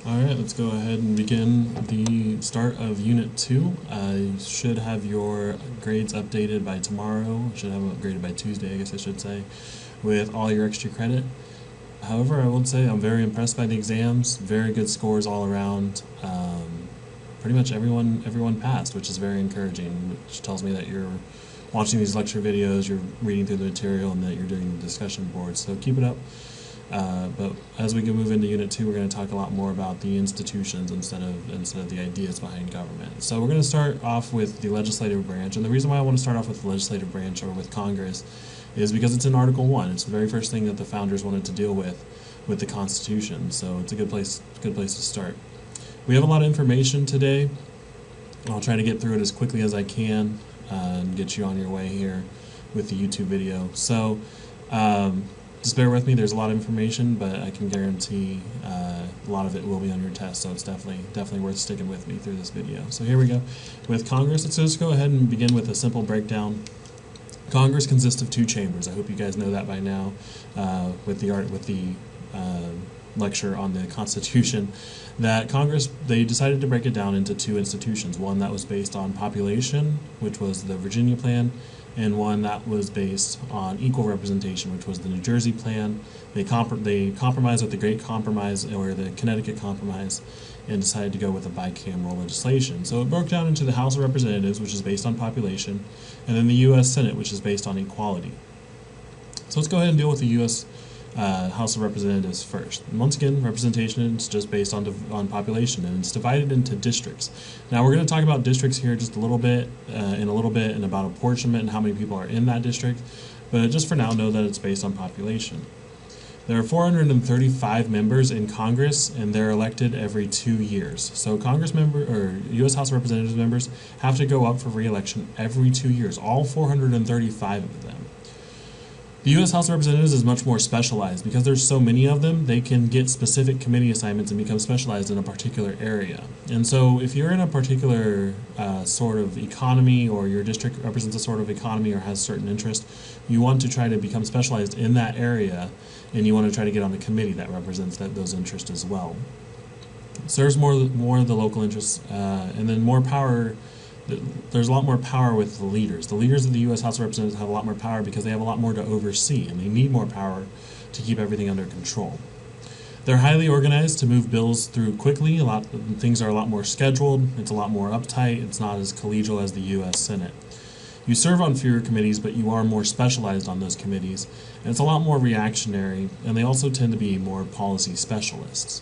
Alright, let's go ahead and begin the start of Unit 2. You should have your grades updated by tomorrow. Should have them upgraded by Tuesday, I guess I should say, with all your extra credit. However, I will say I'm very impressed by the exams. Very good scores all around. Pretty much everyone passed, which is very encouraging, which tells me that you're watching these lecture videos, you're reading through the material, and that you're doing the discussion boards. So keep it up. But as we can move into Unit 2, we're going to talk a lot more about the institutions instead of the ideas behind government. So we're going to start off with the legislative branch, and the reason why I want to start off with the legislative branch or with Congress is because it's in Article 1. It's the very first thing that the founders wanted to deal with the Constitution. So it's a good place to start. We have a lot of information today. I'll try to get through it as quickly as I can and get you on your way here with the YouTube video. So just bear with me, there's a lot of information, but I can guarantee a lot of it will be on your test, so it's definitely worth sticking with me through this video. So here we go. With Congress, let's just go ahead and begin with a simple breakdown. Congress consists of two chambers. I hope you guys know that by now with the lecture on the Constitution, that Congress, they decided to break it down into two institutions, one that was based on population, which was the Virginia Plan, and one that was based on equal representation, which was the New Jersey Plan. They compromised with the Great Compromise, or the Connecticut Compromise, and decided to go with a bicameral legislation. So it broke down into the House of Representatives, which is based on population, and then the U.S. Senate, which is based on equality. So let's go ahead and deal with the U.S. House of Representatives first. And once again, representation is just based on population, and it's divided into districts. Now we're going to talk about districts here just a little bit, and about apportionment and how many people are in that district, but just for now, know that it's based on population. There are 435 members in Congress, and they're elected every 2 years. So U.S. House of Representatives members have to go up for re-election every 2 years, all 435 of them. The U.S. House of Representatives is much more specialized. Because there's so many of them, they can get specific committee assignments and become specialized in a particular area. And so if you're in a particular sort of economy, or your district represents a sort of economy or has certain interest, you want to try to become specialized in that area, and you want to try to get on a committee that represents those interests as well. Serves more of the local interests, and then more power. There's a lot more power with the leaders. The leaders of the U.S. House of Representatives have a lot more power because they have a lot more to oversee, and they need more power to keep everything under control. They're highly organized to move bills through quickly. Things are a lot more scheduled. It's a lot more uptight. It's not as collegial as the U.S. Senate. You serve on fewer committees, but you are more specialized on those committees, and it's a lot more reactionary, and they also tend to be more policy specialists.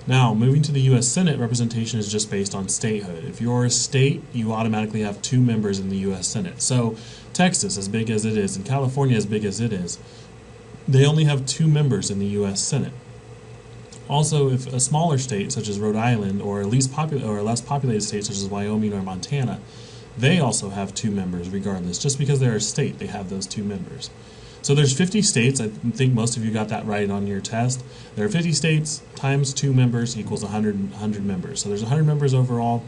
Now, moving to the U.S. Senate, representation is just based on statehood. If you're a state, you automatically have 2 members in the U.S. Senate. So, Texas, as big as it is, and California, as big as it is, they only have 2 members in the U.S. Senate. Also, if a smaller state, such as Rhode Island, or a less populated state, such as Wyoming or Montana, they also have 2 members regardless. Just because they're a state, they have those 2 members. So there's 50 states. I think most of you got that right on your test. There are 50 states times 2 members equals 100 members. So there's 100 members overall.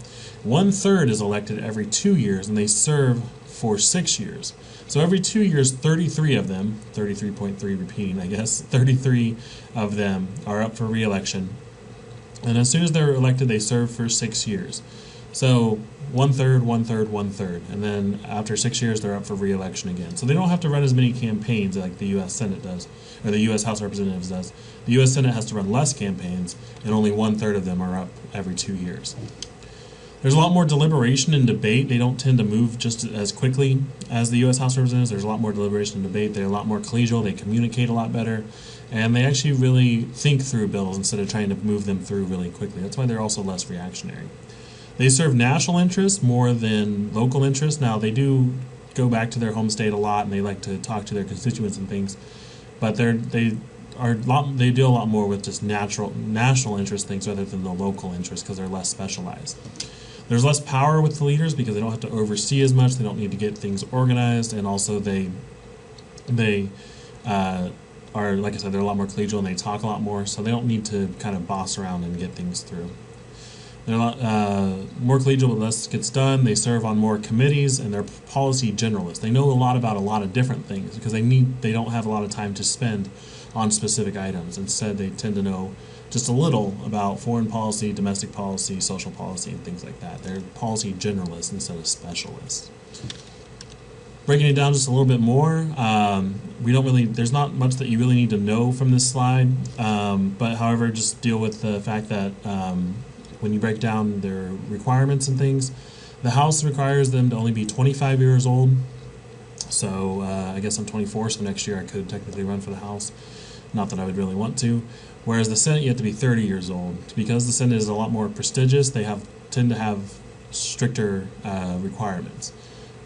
1/3 is elected every 2 years, and they serve for 6 years. So every 2 years, 33 of them, 33.3 repeating, I guess, 33 of them are up for re-election. And as soon as they're elected, they serve for 6 years. So 1/3, 1/3, 1/3, and then after 6 years they're up for re-election again. So they don't have to run as many campaigns like the U.S. Senate does, or the U.S. House of Representatives does. The U.S. Senate has to run less campaigns, and only 1/3 of them are up every 2 years. There's a lot more deliberation and debate. They don't tend to move just as quickly as the U.S. House of Representatives. There's a lot more deliberation and debate. They're a lot more collegial. They communicate a lot better, and they actually really think through bills instead of trying to move them through really quickly. That's why they're also less reactionary. They serve national interests more than local interests. Now, they do go back to their home state a lot, and they like to talk to their constituents and things, but they deal a lot more with just national interest things rather than the local interests because they're less specialized. There's less power with the leaders because they don't have to oversee as much. They don't need to get things organized, and also they are, like I said, they're a lot more collegial and they talk a lot more, so they don't need to kind of boss around and get things through. They're a lot more collegial, but less gets done. They serve on more committees, and they're policy generalists. They know a lot about a lot of different things because they don't have a lot of time to spend on specific items. Instead, they tend to know just a little about foreign policy, domestic policy, social policy, and things like that. They're policy generalists instead of specialists. Breaking it down just a little bit more, there's not much that you really need to know from this slide, but however, just deal with the fact that when you break down their requirements and things, the House requires them to only be 25 years old. So I guess I'm 24, so next year I could technically run for the House. Not that I would really want to. Whereas the Senate, you have to be 30 years old. Because the Senate is a lot more prestigious, they tend to have stricter requirements.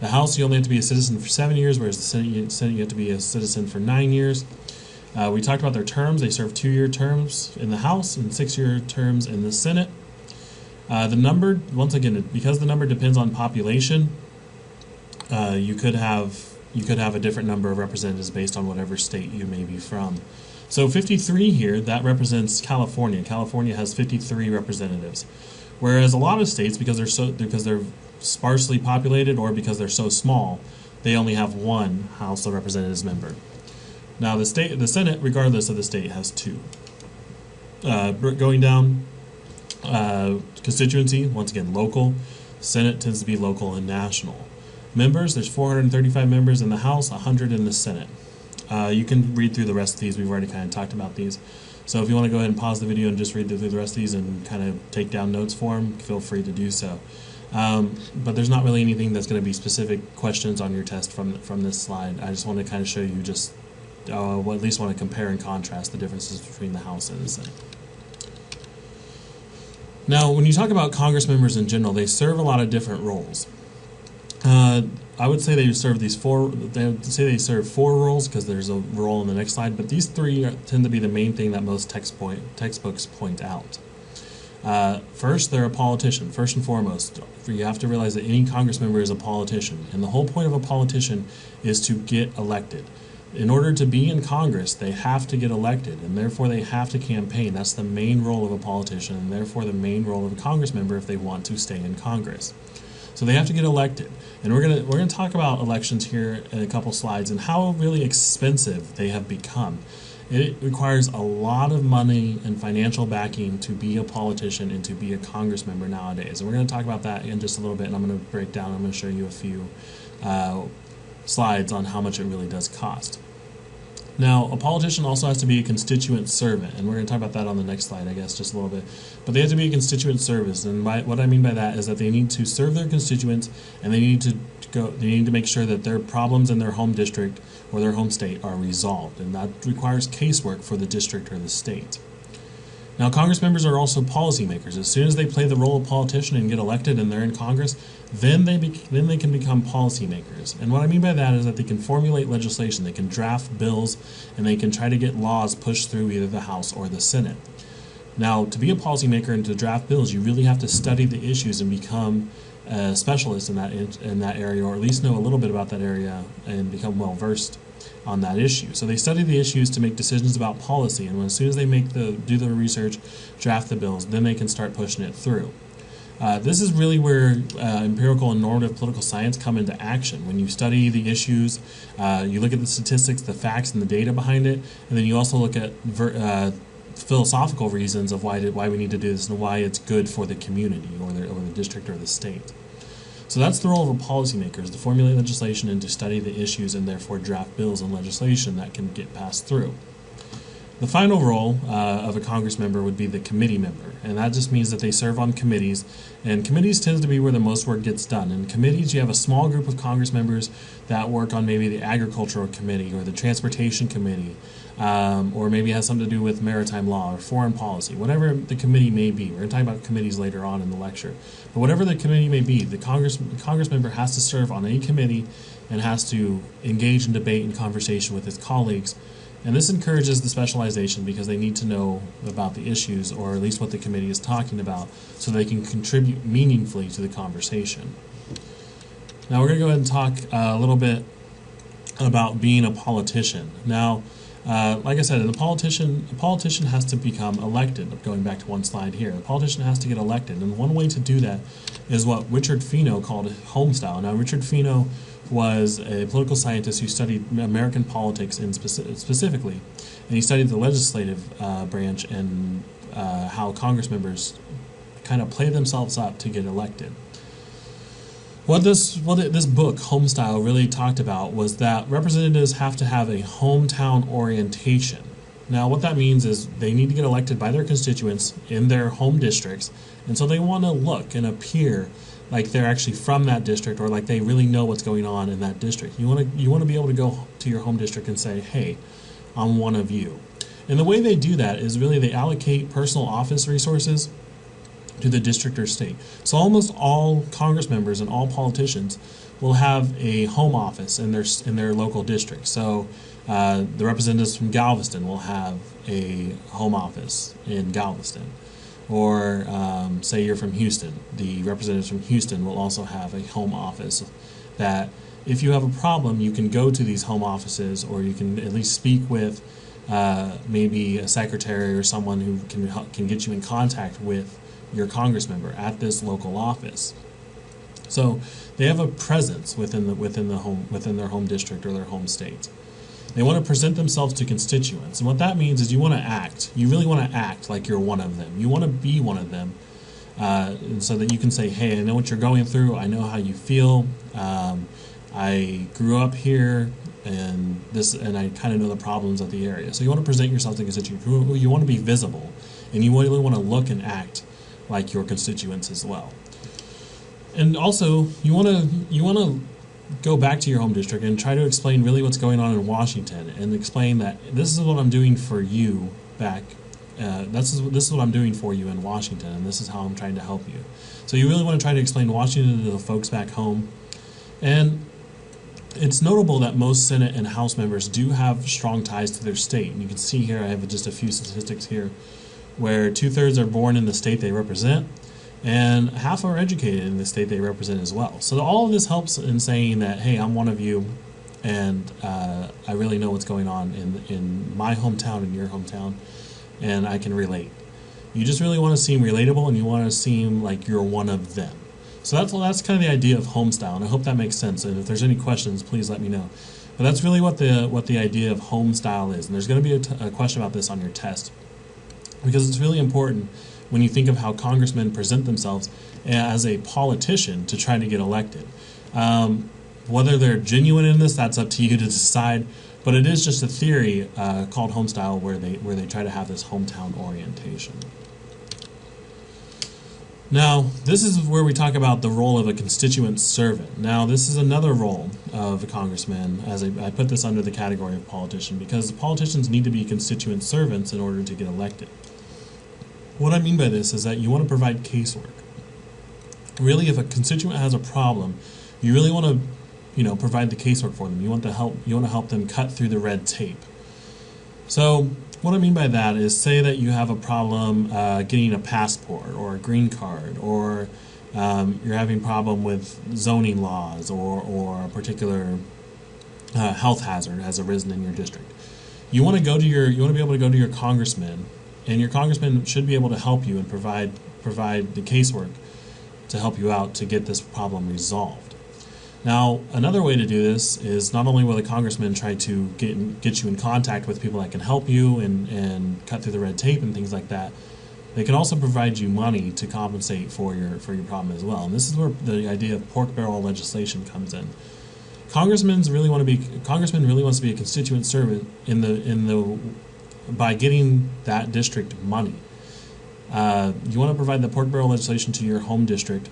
The House, you only have to be a citizen for 7 years, whereas the Senate you have to be a citizen for 9 years. We talked about their terms. They serve 2-year terms in the House and 6-year terms in the Senate. The number, once again, because the number depends on population, you could have a different number of representatives based on whatever state you may be from. So 53 here, that represents California. California has 53 representatives, whereas a lot of states, because they're sparsely populated or because they're so small, they only have one House of Representatives member. Now the Senate, regardless of the state, has 2. Going down, constituency, once again local. Senate tends to be local and national. Members, there's 435 members in the House, 100 in the Senate. You can read through the rest of these. We've already kind of talked about these. So if you want to go ahead and pause the video and just read through the rest of these and kind of take down notes for them, feel free to do so. But there's not really anything that's going to be specific questions on your test from this slide. I just want to kind of show you just, well, at least want to compare and contrast the differences between the House and the Senate. Now, when you talk about Congress members in general, they serve a lot of different roles. I would say they serve they serve 4 roles because there's a role in the next slide, but these 3 tend to be the main thing that most textbooks point out. First, they're a politician. First and foremost, you have to realize that any Congress member is a politician, and the whole point of a politician is to get elected. In order to be in Congress, they have to get elected, and therefore they have to campaign. That's the main role of a politician, and therefore the main role of a Congress member if they want to stay in Congress. So they have to get elected, and we're gonna talk about elections here in a couple slides and how really expensive they have become. It requires a lot of money and financial backing to be a politician and to be a Congress member nowadays. And we're going to talk about that in just a little bit, and I'm going to break down, I'm going to show you a few slides on how much it really does cost. Now, a politician also has to be a constituent servant, and we're going to talk about that on the next slide, I guess, just a little bit. But they have to be a constituent servant, and what I mean by that is that they need to serve their constituents, and they need to make sure that their problems in their home district or their home state are resolved, and that requires casework for the district or the state. Now, Congress members are also policymakers. As soon as they play the role of politician and get elected and they're in Congress, then they can become policymakers. And what I mean by that is that they can formulate legislation, they can draft bills, and they can try to get laws pushed through either the House or the Senate. Now, to be a policymaker and to draft bills, you really have to study the issues and become a specialist in that area, or at least know a little bit about that area and become well versed on that issue. So they study the issues to make decisions about policy, and as soon as they do the research, draft the bills, then they can start pushing it through. This is really where empirical and normative political science come into action. When you study the issues, you look at the statistics, the facts, and the data behind it, and then you also look at philosophical reasons of why we need to do this and why it's good for the community or the district or the state. So that's the role of a policymaker, is to formulate legislation and to study the issues and therefore draft bills and legislation that can get passed through. The final role of a Congress member would be the committee member, and that just means that they serve on committees, and committees tends to be where the most work gets done. In committees, you have a small group of Congress members that work on maybe the Agricultural Committee or the Transportation Committee, or maybe it has something to do with maritime law or foreign policy, whatever the committee may be. We're going to talk about committees later on in the lecture. But whatever the committee may be, the Congress member has to serve on any committee and has to engage in debate and conversation with his colleagues. And this encourages the specialization because they need to know about the issues, or at least what the committee is talking about, so they can contribute meaningfully to the conversation. Now we're going to go ahead and talk a little bit about being a politician. Now, Like I said, a politician has to become elected. Going back to one slide here, the politician has to get elected, and one way to do that is what Richard Fino called homestyle. Now, Richard Fino was a political scientist who studied American politics specifically, and he studied the legislative branch and how Congress members kind of play themselves up to get elected. What this book, Homestyle, really talked about was that representatives have to have a hometown orientation. Now, what that means is they need to get elected by their constituents in their home districts, and so they want to look and appear like they're actually from that district, or like they really know what's going on in that district. You want to be able to go to your home district and say, "Hey, I'm one of you." And the way they do that is really they allocate personal office resources to the district or state. So almost all Congress members and all politicians will have a home office in their local district. So the representatives from Galveston will have a home office in Galveston. Or say you're from Houston, the representatives from Houston will also have a home office that if you have a problem, you can go to these home offices, or you can at least speak with maybe a secretary or someone who can get you in contact with your Congress member at this local office. So they have a presence within their home district or their home state. They want to present themselves to constituents, and what that means is you want to act. You really want to act like you're one of them. You want to be one of them, and so that you can say, "Hey, I know what you're going through. I know how you feel. I grew up here, and I kind of know the problems of the area." So you want to present yourself to constituents. You want to be visible, and you really want to look and act like your constituents as well. And also, you want to go back to your home district and try to explain really what's going on in Washington, and explain that this is what I'm doing for you back. This is what I'm doing for you in Washington, and this is how I'm trying to help you. So you really want to try to explain Washington to the folks back home. And it's notable that most Senate and House members do have strong ties to their state. And you can see here, I have just a few statistics here, where 2/3 are born in the state they represent, and half are educated in the state they represent as well. So all of this helps in saying that, hey, I'm one of you, and I really know what's going on in my hometown and your hometown, and I can relate. You just really want to seem relatable, and you want to seem like you're one of them. So that's kind of the idea of homestyle, and I hope that makes sense. And if there's any questions, please let me know. But that's really what the idea of homestyle is, and there's going to be a question about this on your test, because it's really important when you think of how congressmen present themselves as a politician to try to get elected. Whether they're genuine in this, that's up to you to decide, but it is just a theory called homestyle where they try to have this hometown orientation. Now, this is where we talk about the role of a constituent servant. Now, this is another role of a congressman, as I put this under the category of politician, because politicians need to be constituent servants in order to get elected. What I mean by this is that you want to provide casework. Really, if a constituent has a problem, you really want to, provide the casework for them. You want to help them cut through the red tape. So, what I mean by that is, say that you have a problem getting a passport or a green card, or you're having a problem with zoning laws, or a particular health hazard has arisen in your district. You want to be able to go to your congressman, and your congressman should be able to help you and provide the casework to help you out to get this problem resolved. Now, another way to do this is not only will the congressman try to get you in contact with people that can help you and cut through the red tape and things like that, they can also provide you money to compensate for your problem as well. And this is where the idea of pork barrel legislation comes in. Congressman really wants to be a constituent servant by getting that district money. You want to provide the pork barrel legislation to your home district,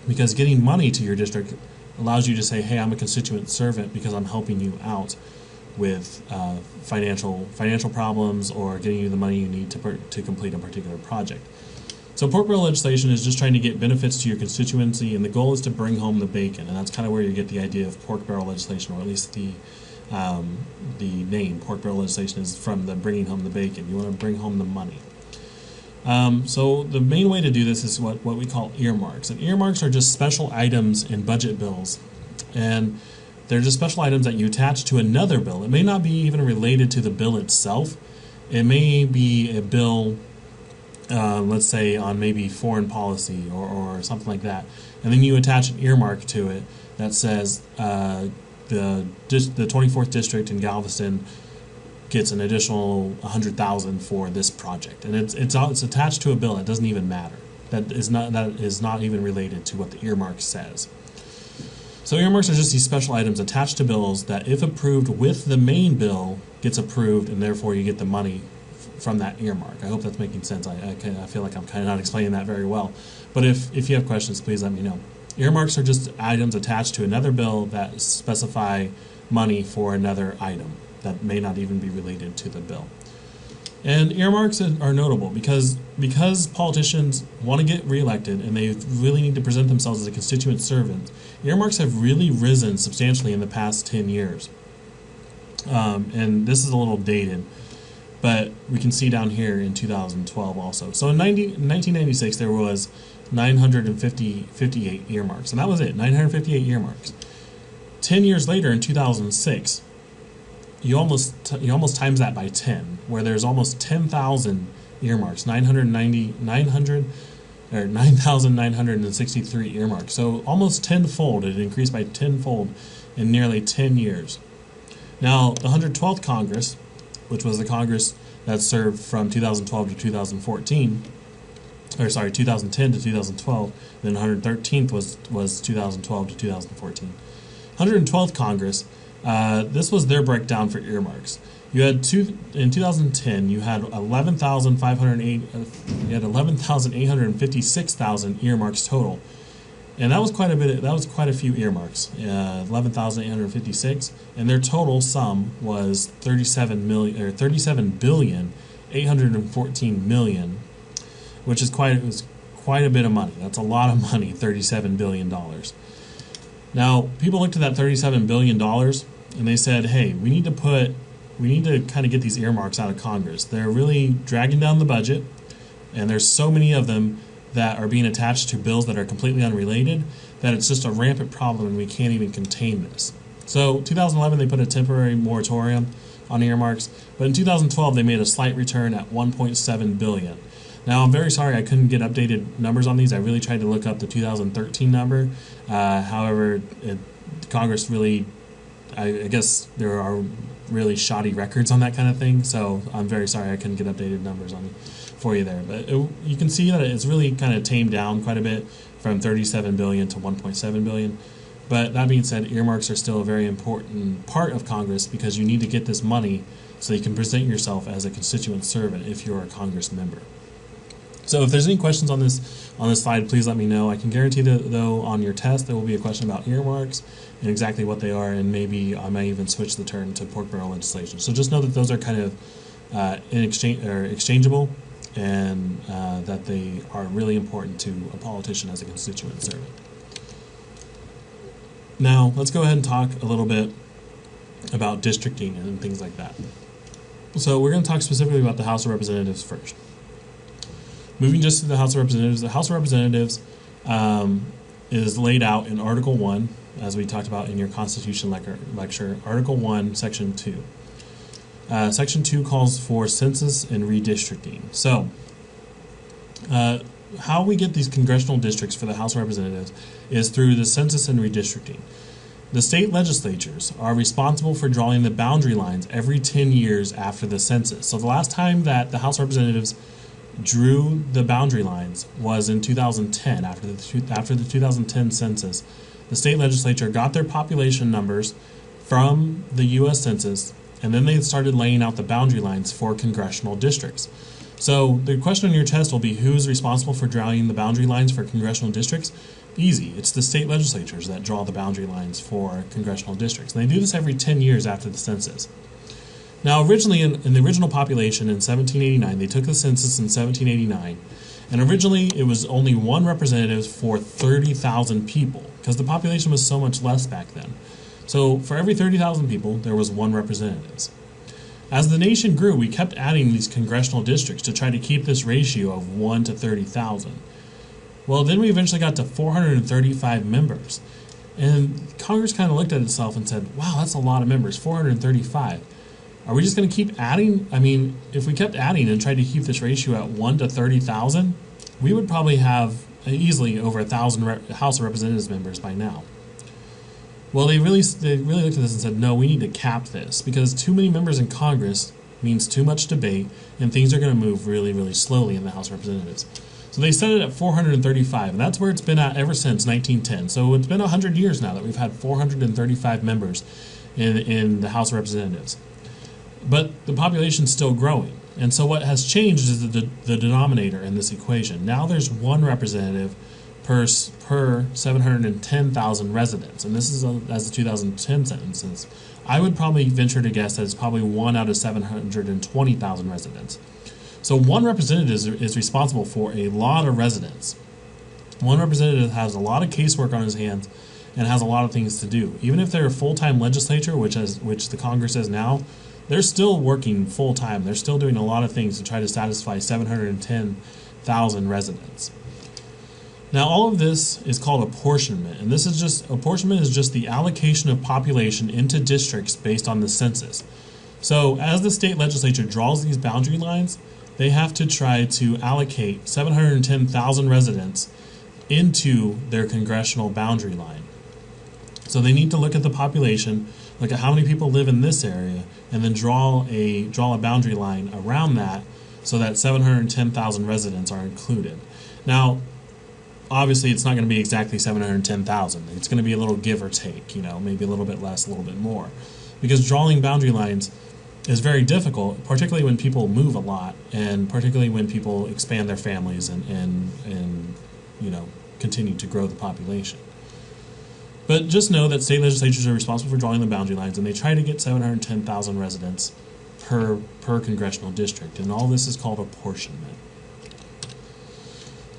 because getting money to your district allows you to say, hey, I'm a constituent servant because I'm helping you out with financial problems, or getting you the money you need to complete a particular project. So pork barrel legislation is just trying to get benefits to your constituency, and the goal is to bring home the bacon, and that's kind of where you get the idea of pork barrel legislation, or at least the name pork barrel legislation is from the bringing home the bacon. You want to bring home the money. So the main way to do this is what we call earmarks. And earmarks are just special items in budget bills. And They're just special items that you attach to another bill. It may not be even related to the bill itself. It may be a bill, let's say, on maybe foreign policy or something like that. And then you attach an earmark to it that says the 24th District in Galveston gets an additional $100,000 for this project. And it's attached to a bill that doesn't even matter. That is not even related to what the earmark says. So earmarks are just these special items attached to bills that, if approved with the main bill, gets approved, and therefore you get the money from that earmark. I hope that's making sense. I feel like I'm kind of not explaining that very well. But if you have questions, please let me know. Earmarks are just items attached to another bill that specify money for another item that may not even be related to the bill. And earmarks are notable because politicians want to get reelected and they really need to present themselves as a constituent servant. Earmarks have really risen substantially in the past 10 years. And this is a little dated, but we can see down here in 2012 also. So in 1996 there was 958 earmarks, and that was it, 958 earmarks. 10 years later in 2006, you almost times that by 10, where there's almost 10,000 earmarks, 9,963 earmarks. So almost tenfold. It increased by tenfold in nearly 10 years. Now, the 112th Congress, which was the Congress that served from 2012 to 2014, 2010 to 2012, then 113th was 2012 to 2014. 112th Congress, this was their breakdown for earmarks. You had in 2010, you had 11,856,000 earmarks total, and that was quite a bit. That was quite a few earmarks. 11,856, and their total sum was 37,814 million, which is quite a bit of money. That's a lot of money, $37 billion. Now, people looked at that $37 billion and they said, hey, we need to kind of get these earmarks out of Congress. They're really dragging down the budget, and there's so many of them that are being attached to bills that are completely unrelated that it's just a rampant problem and we can't even contain this. So 2011 they put a temporary moratorium on earmarks, but in 2012 they made a slight return at $1.7 billion. Now, I'm very sorry I couldn't get updated numbers on these. I really tried to look up the 2013 number. However, Congress really, I guess there are really shoddy records on that kind of thing. So I'm very sorry I couldn't get updated numbers for you there. But you can see that it's really kind of tamed down quite a bit from 37 billion to 1.7 billion. But that being said, earmarks are still a very important part of Congress because you need to get this money so you can present yourself as a constituent servant if you're a Congress member. So if there's any questions on this slide, please let me know. I can guarantee that, though, on your test there will be a question about earmarks and exactly what they are, and maybe I might even switch the term to pork barrel legislation. So just know that those are kind of exchangeable, and that they are really important to a politician as a constituent servant. Now let's go ahead and talk a little bit about districting and things like that. So we're going to talk specifically about the House of Representatives first. Moving just to the House of Representatives, the House of Representatives is laid out in Article 1, as we talked about in your Constitution lecture, Article 1, Section 2. Section 2 calls for census and redistricting. So, how we get these congressional districts for the House of Representatives is through the census and redistricting. The state legislatures are responsible for drawing the boundary lines every 10 years after the census. So the last time that the House of Representatives drew the boundary lines was in 2010, after the 2010 census. The state legislature got their population numbers from the U.S. Census, and then they started laying out the boundary lines for congressional districts. So the question on your test will be, who's responsible for drawing the boundary lines for congressional districts? Easy. It's the state legislatures that draw the boundary lines for congressional districts. And they do this every 10 years after the census. Now, originally, in the original population in 1789, they took the census in 1789, and originally it was only one representative for 30,000 people, because the population was so much less back then. So for every 30,000 people, there was one representative. As the nation grew, we kept adding these congressional districts to try to keep this ratio of 1 to 30,000. Well, then we eventually got to 435 members. And Congress kind of looked at itself and said, wow, that's a lot of members, 435. Are we just going to keep adding? I mean, if we kept adding and tried to keep this ratio at 1 to 30,000, we would probably have easily over 1,000 House of Representatives members by now. Well, they really looked at this and said, no, we need to cap this, because too many members in Congress means too much debate, and things are going to move really, really slowly in the House of Representatives. So they set it at 435, and that's where it's been at ever since 1910. So it's been 100 years now that we've had 435 members in the House of Representatives. But the population's still growing. And so what has changed is the denominator in this equation. Now there's one representative per 710,000 residents. And this is as the 2010 census. I would probably venture to guess that it's probably 1 out of 720,000 residents. So one representative is responsible for a lot of residents. One representative has a lot of casework on his hands and has a lot of things to do. Even if they're a full-time legislature, which the Congress is now, they're still working full-time. They're still doing a lot of things to try to satisfy 710,000 residents. Now, all of this is called apportionment, and apportionment is just the allocation of population into districts based on the census. So, as the state legislature draws these boundary lines, they have to try to allocate 710,000 residents into their congressional boundary line. So they need to look at the population, look at how many people live in this area, and then draw a boundary line around that so that 710,000 residents are included. Now, obviously, it's not going to be exactly 710,000. It's going to be a little give or take, maybe a little bit less, a little bit more. Because drawing boundary lines is very difficult, particularly when people move a lot, and particularly when people expand their families and continue to grow the population. But just know that state legislatures are responsible for drawing the boundary lines, and they try to get 710,000 residents per congressional district, and all this is called apportionment.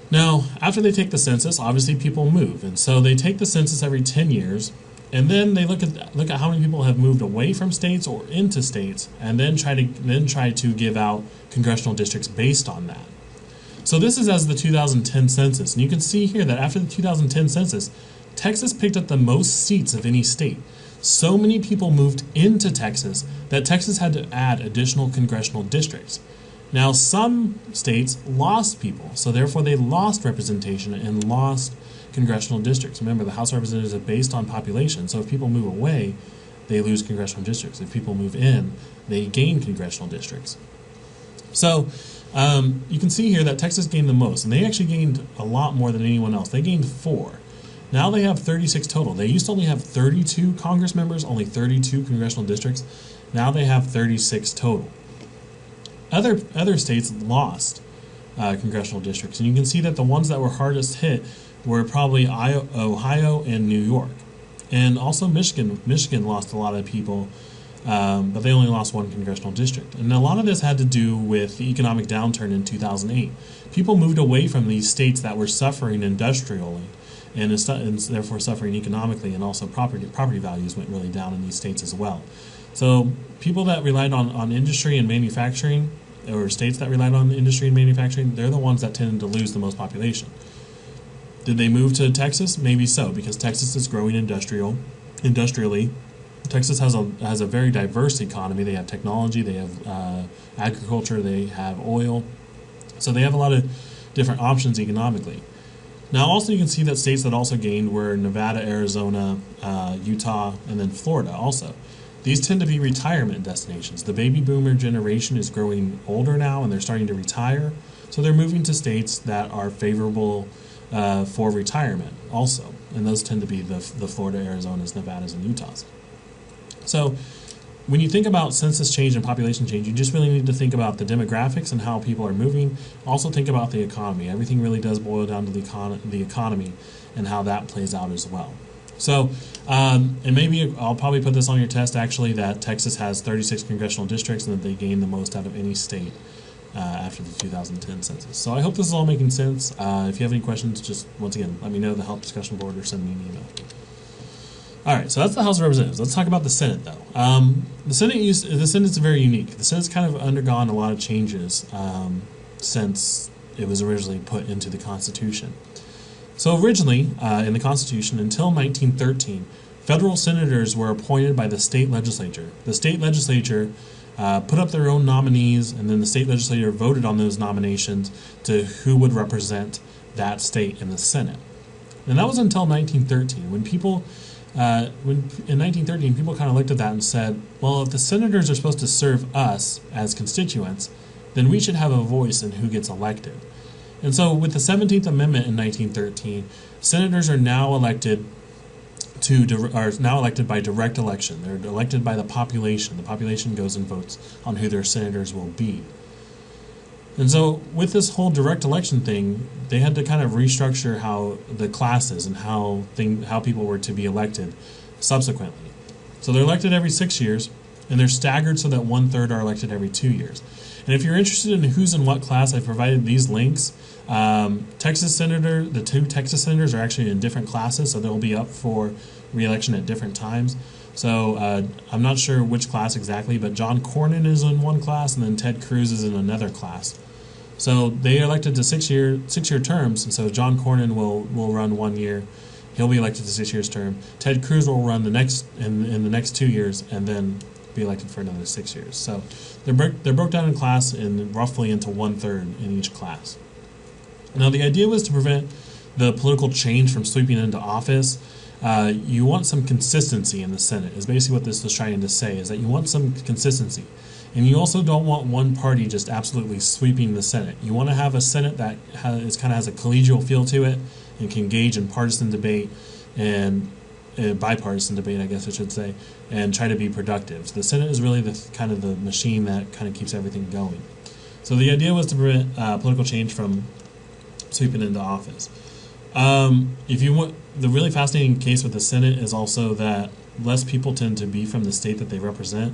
Now, after they take the census, obviously people move, and so they take the census every 10 years, and then they look at how many people have moved away from states or into states, and then try to give out congressional districts based on that. So this is as the 2010 census, and you can see here that after the 2010 census, Texas picked up the most seats of any state. So many people moved into Texas that Texas had to add additional congressional districts. Now, some states lost people, so therefore they lost representation and lost congressional districts. Remember, the House of Representatives are based on population, so if people move away, they lose congressional districts. If people move in, they gain congressional districts. So you can see here that Texas gained the most, and they actually gained a lot more than anyone else. They gained 4. Now they have 36 total. They used to only have 32 Congress members, only 32 congressional districts. Now they have 36 total. Other states lost congressional districts, and you can see that the ones that were hardest hit were probably Ohio and New York. And also Michigan. Michigan lost a lot of people, but they only lost 1 congressional district. And a lot of this had to do with the economic downturn in 2008. People moved away from these states that were suffering industrially, and therefore suffering economically, and also property values went really down in these states as well. So people that relied on industry and manufacturing, or states that relied on industry and manufacturing, they're the ones that tended to lose the most population. Did they move to Texas? Maybe so, because Texas is growing industrially. Texas has a very diverse economy. They have technology, they have agriculture, they have oil. So they have a lot of different options economically. Now also you can see that states that also gained were Nevada, Arizona, Utah, and then Florida also. These tend to be retirement destinations. The baby boomer generation is growing older now, and they're starting to retire. So they're moving to states that are favorable for retirement also. And those tend to be the Florida, Arizonas, Nevadas, and Utahs. So when you think about census change and population change, you just really need to think about the demographics and how people are moving. Also think about the economy. Everything really does boil down to the economy and how that plays out as well. So, and maybe I'll probably put this on your test actually, that Texas has 36 congressional districts and that they gain the most out of any state after the 2010 census. So I hope this is all making sense. If you have any questions, just once again, let me know, the help discussion board, or send me an email. Alright, so that's the House of Representatives. Let's talk about the Senate, though. The Senate's very unique. The Senate's kind of undergone a lot of changes since it was originally put into the Constitution. So originally, in the Constitution, until 1913, federal senators were appointed by the state legislature. The state legislature put up their own nominees, and then the state legislature voted on those nominations to who would represent that state in the Senate. And that was until 1913, when people, in 1913, people kind of looked at that and said, well, if the senators are supposed to serve us as constituents, then we should have a voice in who gets elected. And so with the 17th Amendment in 1913, senators are now elected by direct election. They're elected by the population. The population goes and votes on who their senators will be. And so with this whole direct election thing, they had to kind of restructure how the classes and how people were to be elected subsequently. So they're elected every 6 years, and they're staggered so that 1/3 are elected every 2 years. And if you're interested in who's in what class, I've provided these links. The two Texas senators are actually in different classes, so they'll be up for re-election at different times. So I'm not sure which class exactly, but John Cornyn is in one class, and then Ted Cruz is in another class. So they are elected to six-year terms, and so John Cornyn will run 1 year. He'll be elected to 6 years term. Ted Cruz will run in the next 2 years, and then be elected for another 6 years. So they're broke down in class and roughly into 1/3 in each class. Now the idea was to prevent the political change from sweeping into office. You want some consistency in the Senate, is basically what this was trying to say, is that you want some consistency. And you also don't want one party just absolutely sweeping the Senate. You want to have a Senate that kind of has a collegial feel to it and can engage in partisan debate and bipartisan debate, I guess I should say, and try to be productive. So the Senate is really the kind of the machine that kind of keeps everything going. So the idea was to prevent political change from sweeping into office. If you want, the really fascinating case with the Senate is also that less people tend to be from the state that they represent.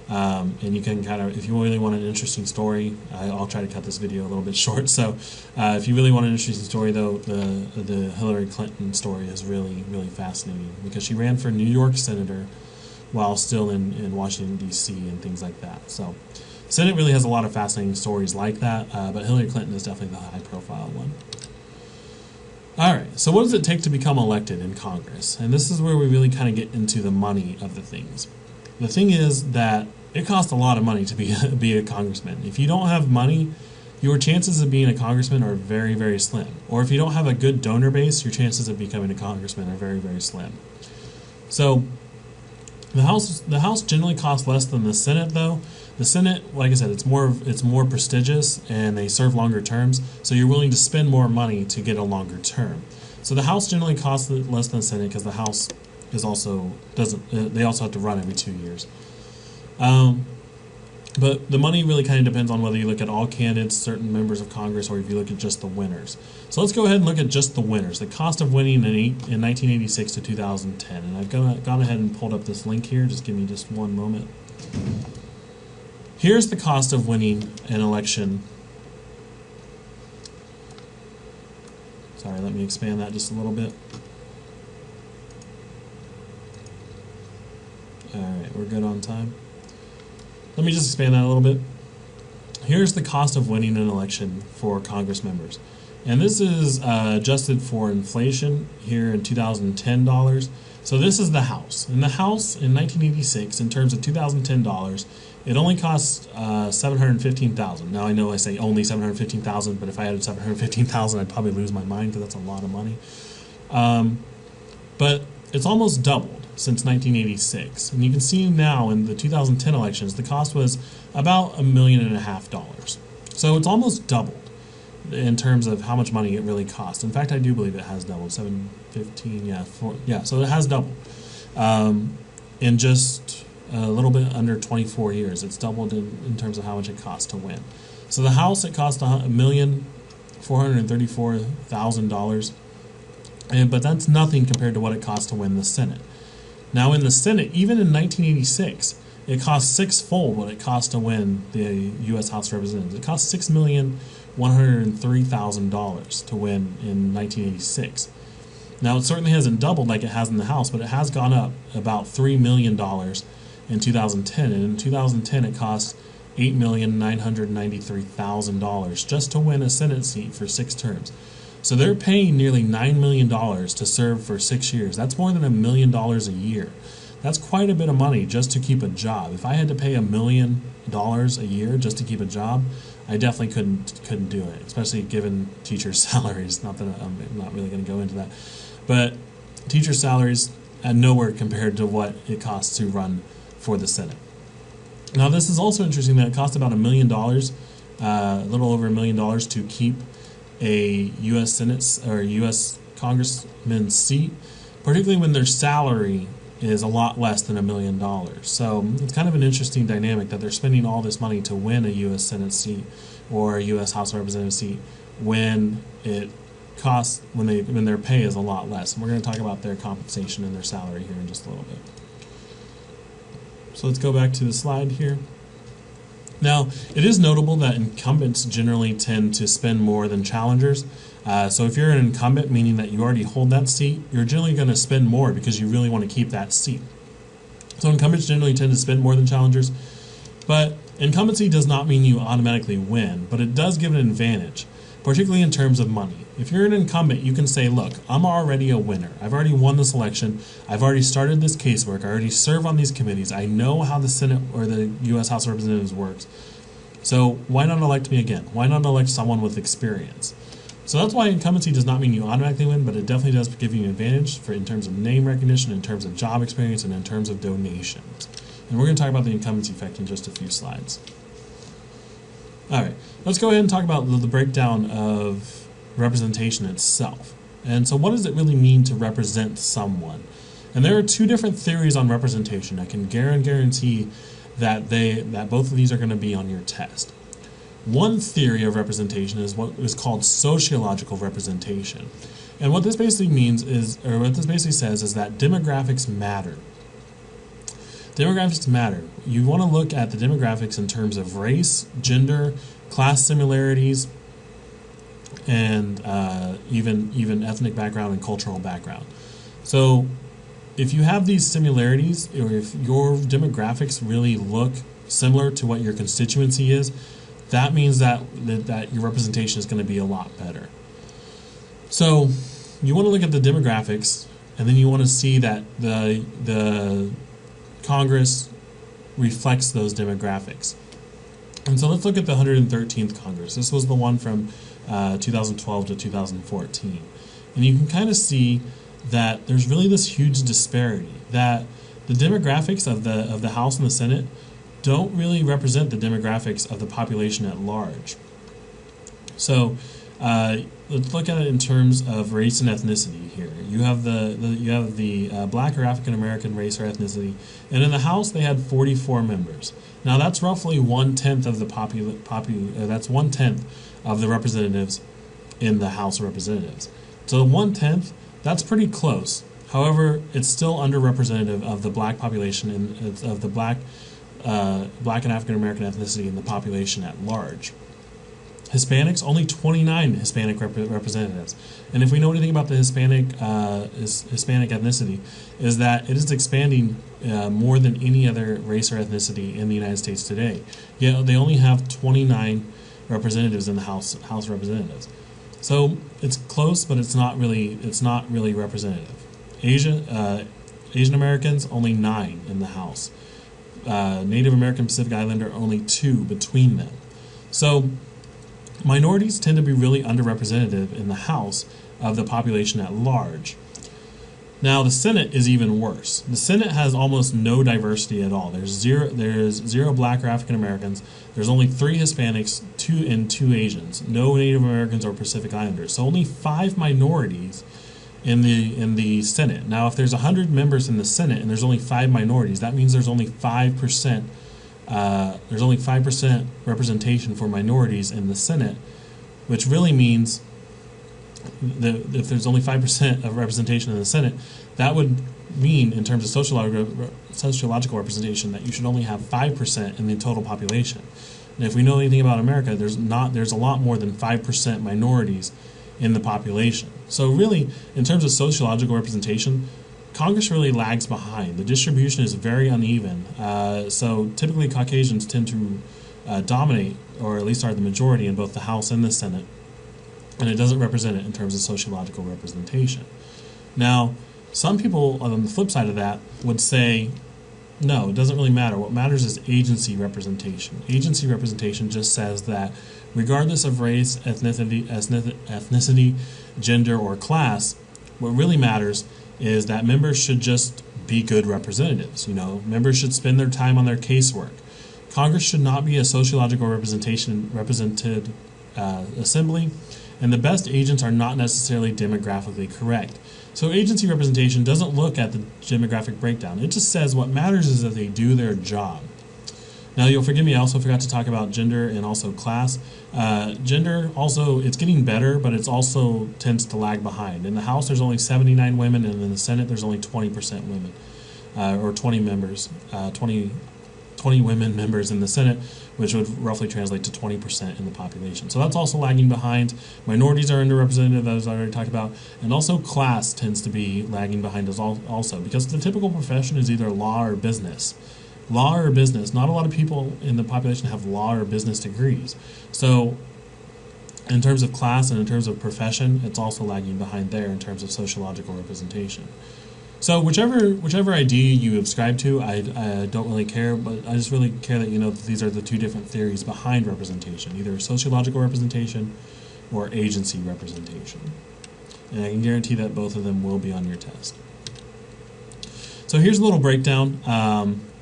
And you can kind of, if you really want an interesting story, I'll try to cut this video a little bit short. So, if you really want an interesting story, though, the Hillary Clinton story is really, really fascinating because she ran for New York senator while still in Washington D.C. and things like that. So, Senate really has a lot of fascinating stories like that, but Hillary Clinton is definitely the high-profile one. All right, so what does it take to become elected in Congress? And this is where we really kind of get into the money of the things. The thing is that it costs a lot of money to be a congressman. If you don't have money, your chances of being a congressman are very, very slim. Or if you don't have a good donor base, your chances of becoming a congressman are very, very slim. So the House generally costs less than the Senate, though. The Senate, like I said, it's more prestigious and they serve longer terms, so you're willing to spend more money to get a longer term. So the House generally costs less than the Senate because the House is also they also have to run every 2 years. But the money really kind of depends on whether you look at all candidates, certain members of Congress, or if you look at just the winners. So let's go ahead and look at just the winners. The cost of winning in 1986 to 2010. And I've gone ahead and pulled up this link here. Just give me just one moment. Here's the cost of winning an election. Sorry, let me expand that just a little bit. Alright, we're good on time. Let me just expand that a little bit. Here's the cost of winning an election for Congress members. And this is adjusted for inflation here in 2010 dollars. So this is the House. In the House in 1986, in terms of 2010 dollars, it only costs $715,000. Now I know I say only $715,000, but if I added $715,000, I'd probably lose my mind because that's a lot of money. But it's almost doubled since 1986. And you can see now in the 2010 elections, the cost was about $1.5 million. So it's almost doubled in terms of how much money it really costs. In fact, I do believe it has doubled. 715, so it has doubled. In just a little bit under 24 years, it's doubled in terms of how much it costs to win. So the House, it cost $1,434,000, but that's nothing compared to what it costs to win the Senate. Now in the Senate, even in 1986, it cost sixfold what it cost to win the U.S. House of Representatives. It cost $6,103,000 to win in 1986. Now it certainly hasn't doubled like it has in the House, but it has gone up about $3 million in 2010. And in 2010, it cost $8,993,000 just to win a Senate seat for 6 terms. So they're paying nearly $9 million to serve for 6 years. That's more than $1 million a year. That's quite a bit of money just to keep a job. If I had to pay $1 million a year just to keep a job, I definitely couldn't do it, especially given teachers' salaries. Not that I'm not really going to go into that, but teachers' salaries are nowhere compared to what it costs to run for the Senate. Now, this is also interesting that it costs about $1 million, a little over $1 million, to keep a U.S. Senate or U.S. Congressman's seat, particularly when their salary is a lot less than $1 million. So it's kind of an interesting dynamic that they're spending all this money to win a U.S. Senate seat or a U.S. House of Representatives seat when it costs when their pay is a lot less. And we're going to talk about their compensation and their salary here in just a little bit. So let's go back to the slide here. Now, it is notable that incumbents generally tend to spend more than challengers. So if you're an incumbent, meaning that you already hold that seat, you're generally going to spend more because you really want to keep that seat. So incumbents generally tend to spend more than challengers. But incumbency does not mean you automatically win, but it does give an advantage, particularly in terms of money. If you're an incumbent, you can say, look, I'm already a winner. I've already won this election. I've already started this casework. I already serve on these committees. I know how the Senate or the U.S. House of Representatives works. So why not elect me again? Why not elect someone with experience? So that's why incumbency does not mean you automatically win, but it definitely does give you an advantage in terms of name recognition, in terms of job experience, and in terms of donations. And we're going to talk about the incumbency effect in just a few slides. All right, let's go ahead and talk about the breakdown of representation itself. And so what does it really mean to represent someone? And there are two different theories on representation. I can guarantee that both of these are going to be on your test. One theory of representation is what is called sociological representation. And what this basically means is, or what this basically says, is that demographics matter. Demographics matter. You want to look at the demographics in terms of race, gender, class similarities, and even ethnic background and cultural background. So if you have these similarities, or if your demographics really look similar to what your constituency is, that means that your representation is going to be a lot better. So you want to look at the demographics, and then you want to see that the Congress reflects those demographics. And so let's look at the 113th Congress. This was the one from 2012 to 2014. And you can kind of see that there's really this huge disparity, that the demographics of the House and the Senate don't really represent the demographics of the population at large. So let's look at it in terms of race and ethnicity here. You have the Black or African American race or ethnicity, and in the House they had 44 members. Now that's roughly 1/10 of the that's 1/10 of the representatives in the House of Representatives. So 1/10, that's pretty close. However, it's still underrepresentative of the black population and of the black and African American ethnicity in the population at large. Hispanics, only 29 Hispanic representatives. And if we know anything about the Hispanic ethnicity, is that it is expanding more than any other race or ethnicity in the United States today. Yet they only have 29 representatives in the House of Representatives. So it's close, but it's not really representative. Asian Americans, only 9 in the House. Native American Pacific Islander, only 2 between them. So minorities tend to be really underrepresented in the House of the population at large. Now the Senate is even worse. The Senate has almost no diversity at all. There's zero Black or African Americans. There's only 3 Hispanics, 2 Asians. No Native Americans or Pacific Islanders. So only 5 minorities in the Senate. Now, if there's 100 members in the Senate and there's only 5 minorities, that means there's only 5%. There's only 5% representation for minorities in the Senate, which really means that if there's only 5% of representation in the Senate, that would mean, in terms of sociological representation, that you should only have 5% in the total population. And if we know anything about America, there's a lot more than 5% minorities in the population. So really, in terms of sociological representation, Congress really lags behind. The distribution is very uneven. So typically Caucasians tend to dominate, or at least are the majority, in both the House and the Senate. and it doesn't represent it in terms of sociological representation. Now, some people on the flip side of that would say, no, it doesn't really matter. What matters is agency representation. Agency representation just says that regardless of race, ethnicity, gender, or class, what really matters is that members should just be good representatives. Members should spend their time on their casework. Congress should not be a sociological represented assembly, and the best agents are not necessarily demographically correct. So agency representation doesn't look at the demographic breakdown. It just says what matters is that they do their job. Now, you'll forgive me, I also forgot to talk about gender and also class. Gender, also, it's getting better, but it also tends to lag behind. In the House, there's only 79 women, and in the Senate, there's only 20% women, or 20 members, 20 women members in the Senate, which would roughly translate to 20% in the population. So that's also lagging behind. Minorities are underrepresented, as I already talked about, and also class tends to be lagging behind us also, because the typical profession is either law or business. Law or business, not a lot of people in the population have law or business degrees. So in terms of class and in terms of profession, it's also lagging behind there in terms of sociological representation. So whichever idea you subscribe to, I don't really care, but I just really care that you know that these are the two different theories behind representation, either sociological representation or agency representation. And I can guarantee that both of them will be on your test. So here's a little breakdown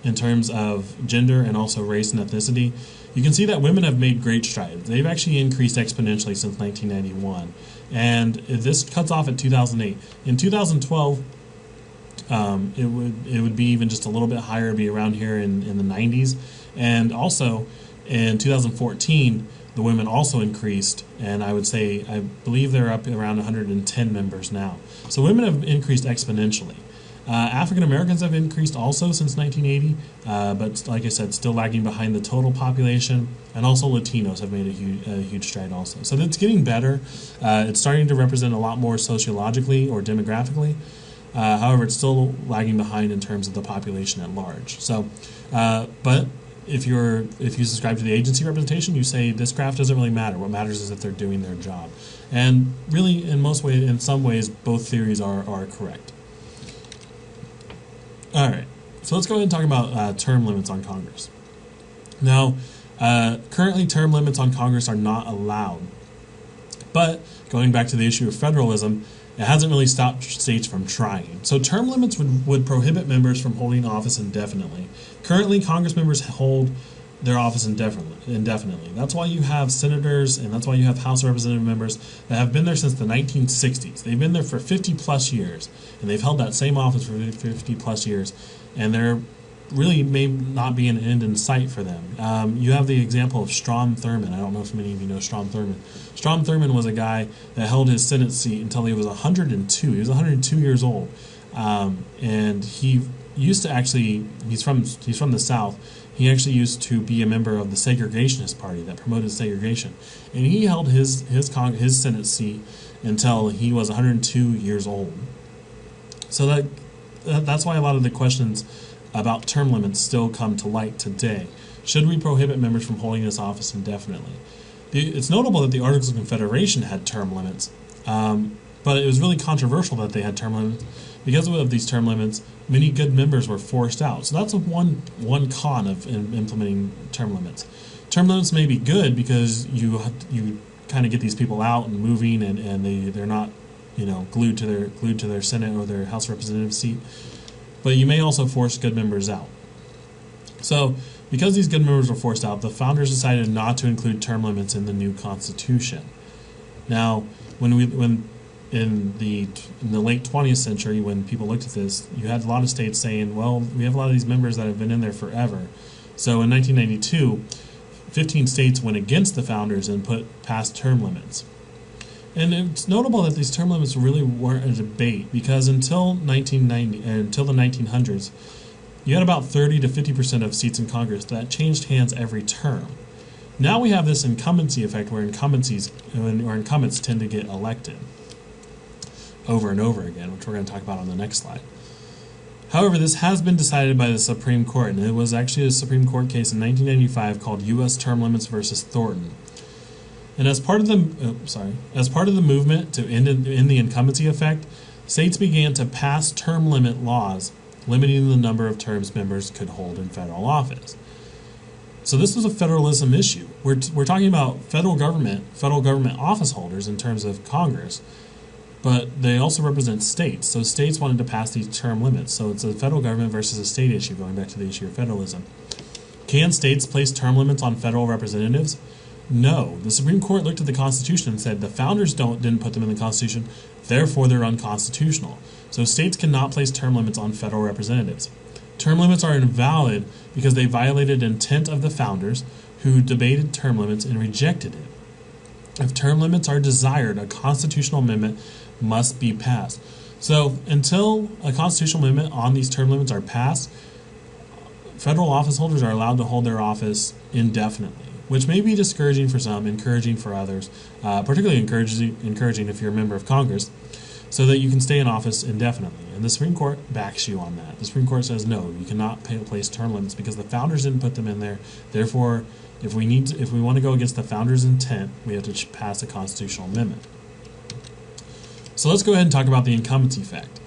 in terms of gender and also race and ethnicity. You can see that women have made great strides. They've actually increased exponentially since 1991. And this cuts off at 2008. In 2012, it would be even just a little bit higher, it'd be around here in the 90s. And also in 2014, the women also increased, and I believe they're up around 110 members now. So women have increased exponentially. African Americans have increased also since 1980, but like I said, still lagging behind the total population, and also Latinos have made a huge stride also. So it's getting better. It's starting to represent a lot more sociologically or demographically. However, it's still lagging behind in terms of the population at large. So, but if you subscribe to the agency representation, you say this graph doesn't really matter. What matters is that they're doing their job. And really, in some ways, both theories are correct. All right, so let's go ahead and talk about term limits on Congress. Now, currently term limits on Congress are not allowed. But going back to the issue of federalism, it hasn't really stopped states from trying. So term limits would prohibit members from holding office indefinitely. Currently, Congress members hold their office indefinitely. That's why you have senators and that's why you have House of Representative members that have been there since the 1960s. They've been there for 50 plus years, and they've held that same office for 50 plus years, and there really may not be an end in sight for them. You have the example of Strom Thurmond. I don't know if many of you know Strom Thurmond. Strom Thurmond was a guy that held his Senate seat until he was 102. He was 102 years old, and he used to actually, he's from the South. He actually used to be a member of the Segregationist Party that promoted segregation, and he held his Senate seat until he was 102 years old. So that's why a lot of the questions about term limits still come to light today. Should we prohibit members from holding this office indefinitely? It's notable that the Articles of Confederation had term limits, but it was really controversial that they had term limits. Because of these term limits, many good members were forced out. So that's one con of implementing term limits. Term limits may be good because you kind of get these people out and moving, and they're not glued to their Senate or their House of Representatives seat. But you may also force good members out. So because these good members were forced out, the founders decided not to include term limits in the new Constitution. Now, in the late 20th century, when people looked at this, you had a lot of states saying, well, we have a lot of these members that have been in there forever. So in 1992, 15 states went against the founders and passed term limits. And it's notable that these term limits really weren't a debate, because until the 1900s, you had about 30 to 50% of seats in Congress that changed hands every term. Now we have this incumbency effect where incumbents tend to get elected over and over again, which we're going to talk about on the next slide. However, this has been decided by the Supreme Court, and it was actually a Supreme Court case in 1995 called U.S. Term Limits versus Thornton. And as part of the movement to end the incumbency effect, states began to pass term limit laws limiting the number of terms members could hold in federal office. So this was a federalism issue. We're talking about federal government office holders in terms of Congress, but they also represent states. So states wanted to pass these term limits. So it's a federal government versus a state issue, going back to the issue of federalism. Can states place term limits on federal representatives? No. The Supreme Court looked at the Constitution and said the founders didn't put them in the Constitution, therefore they're unconstitutional. So states cannot place term limits on federal representatives. Term limits are invalid because they violated intent of the founders who debated term limits and rejected it. If term limits are desired, a constitutional amendment must be passed. So until a constitutional amendment on these term limits are passed, federal office holders are allowed to hold their office indefinitely, which may be discouraging for some, encouraging for others, particularly encouraging if you're a member of Congress, so that you can stay in office indefinitely. And the Supreme Court backs you on that. The Supreme Court says, no, you cannot place term limits because the founders didn't put them in there. Therefore, if we want to go against the founders' intent, we have to pass a constitutional amendment. So let's go ahead and talk about the incumbency effect.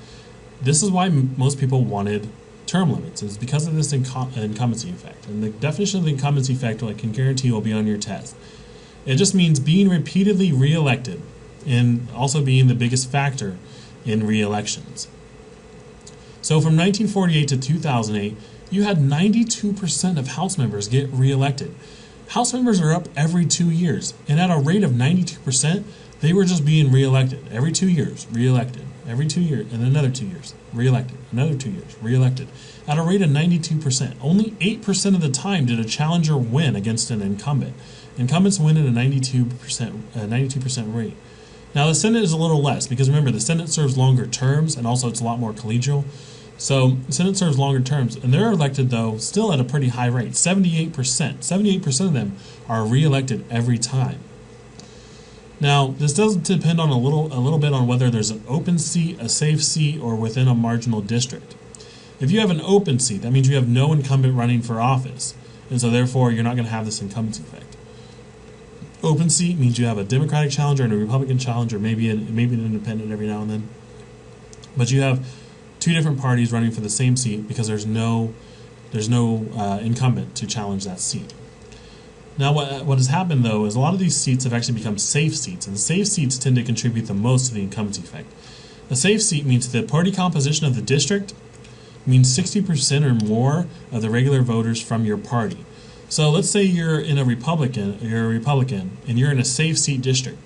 This is why most people wanted term limits. It's because of this incumbency effect. And the definition of the incumbency effect, I can guarantee, will be on your test. It just means being repeatedly reelected and also being the biggest factor in re-elections. So from 1948 to 2008, you had 92% of House members get re-elected. House members are up every 2 years, and at a rate of 92%, they were just being re-elected. Every 2 years, re-elected. Every 2 years, and another 2 years, re-elected. Another 2 years, re-elected. At a rate of 92%. Only 8% of the time did a challenger win against an incumbent. Incumbents win at a 92% rate. Now, the Senate is a little less, because remember, the Senate serves longer terms, and also it's a lot more collegial. So, the Senate serves longer terms, and they're elected, though, still at a pretty high rate, 78%. 78% of them are re-elected every time. Now, this does depend on a little bit on whether there's an open seat, a safe seat, or within a marginal district. If you have an open seat, that means you have no incumbent running for office, and so therefore you're not going to have this incumbency effect. Open seat means you have a Democratic challenger and a Republican challenger, maybe an independent every now and then. But you have two different parties running for the same seat because there's no incumbent to challenge that seat. Now, what has happened, though, is a lot of these seats have actually become safe seats, and safe seats tend to contribute the most to the incumbency effect. A safe seat means the party composition of the district means 60% or more of the regular voters from your party. So let's say you're a Republican, and you're in a safe seat district.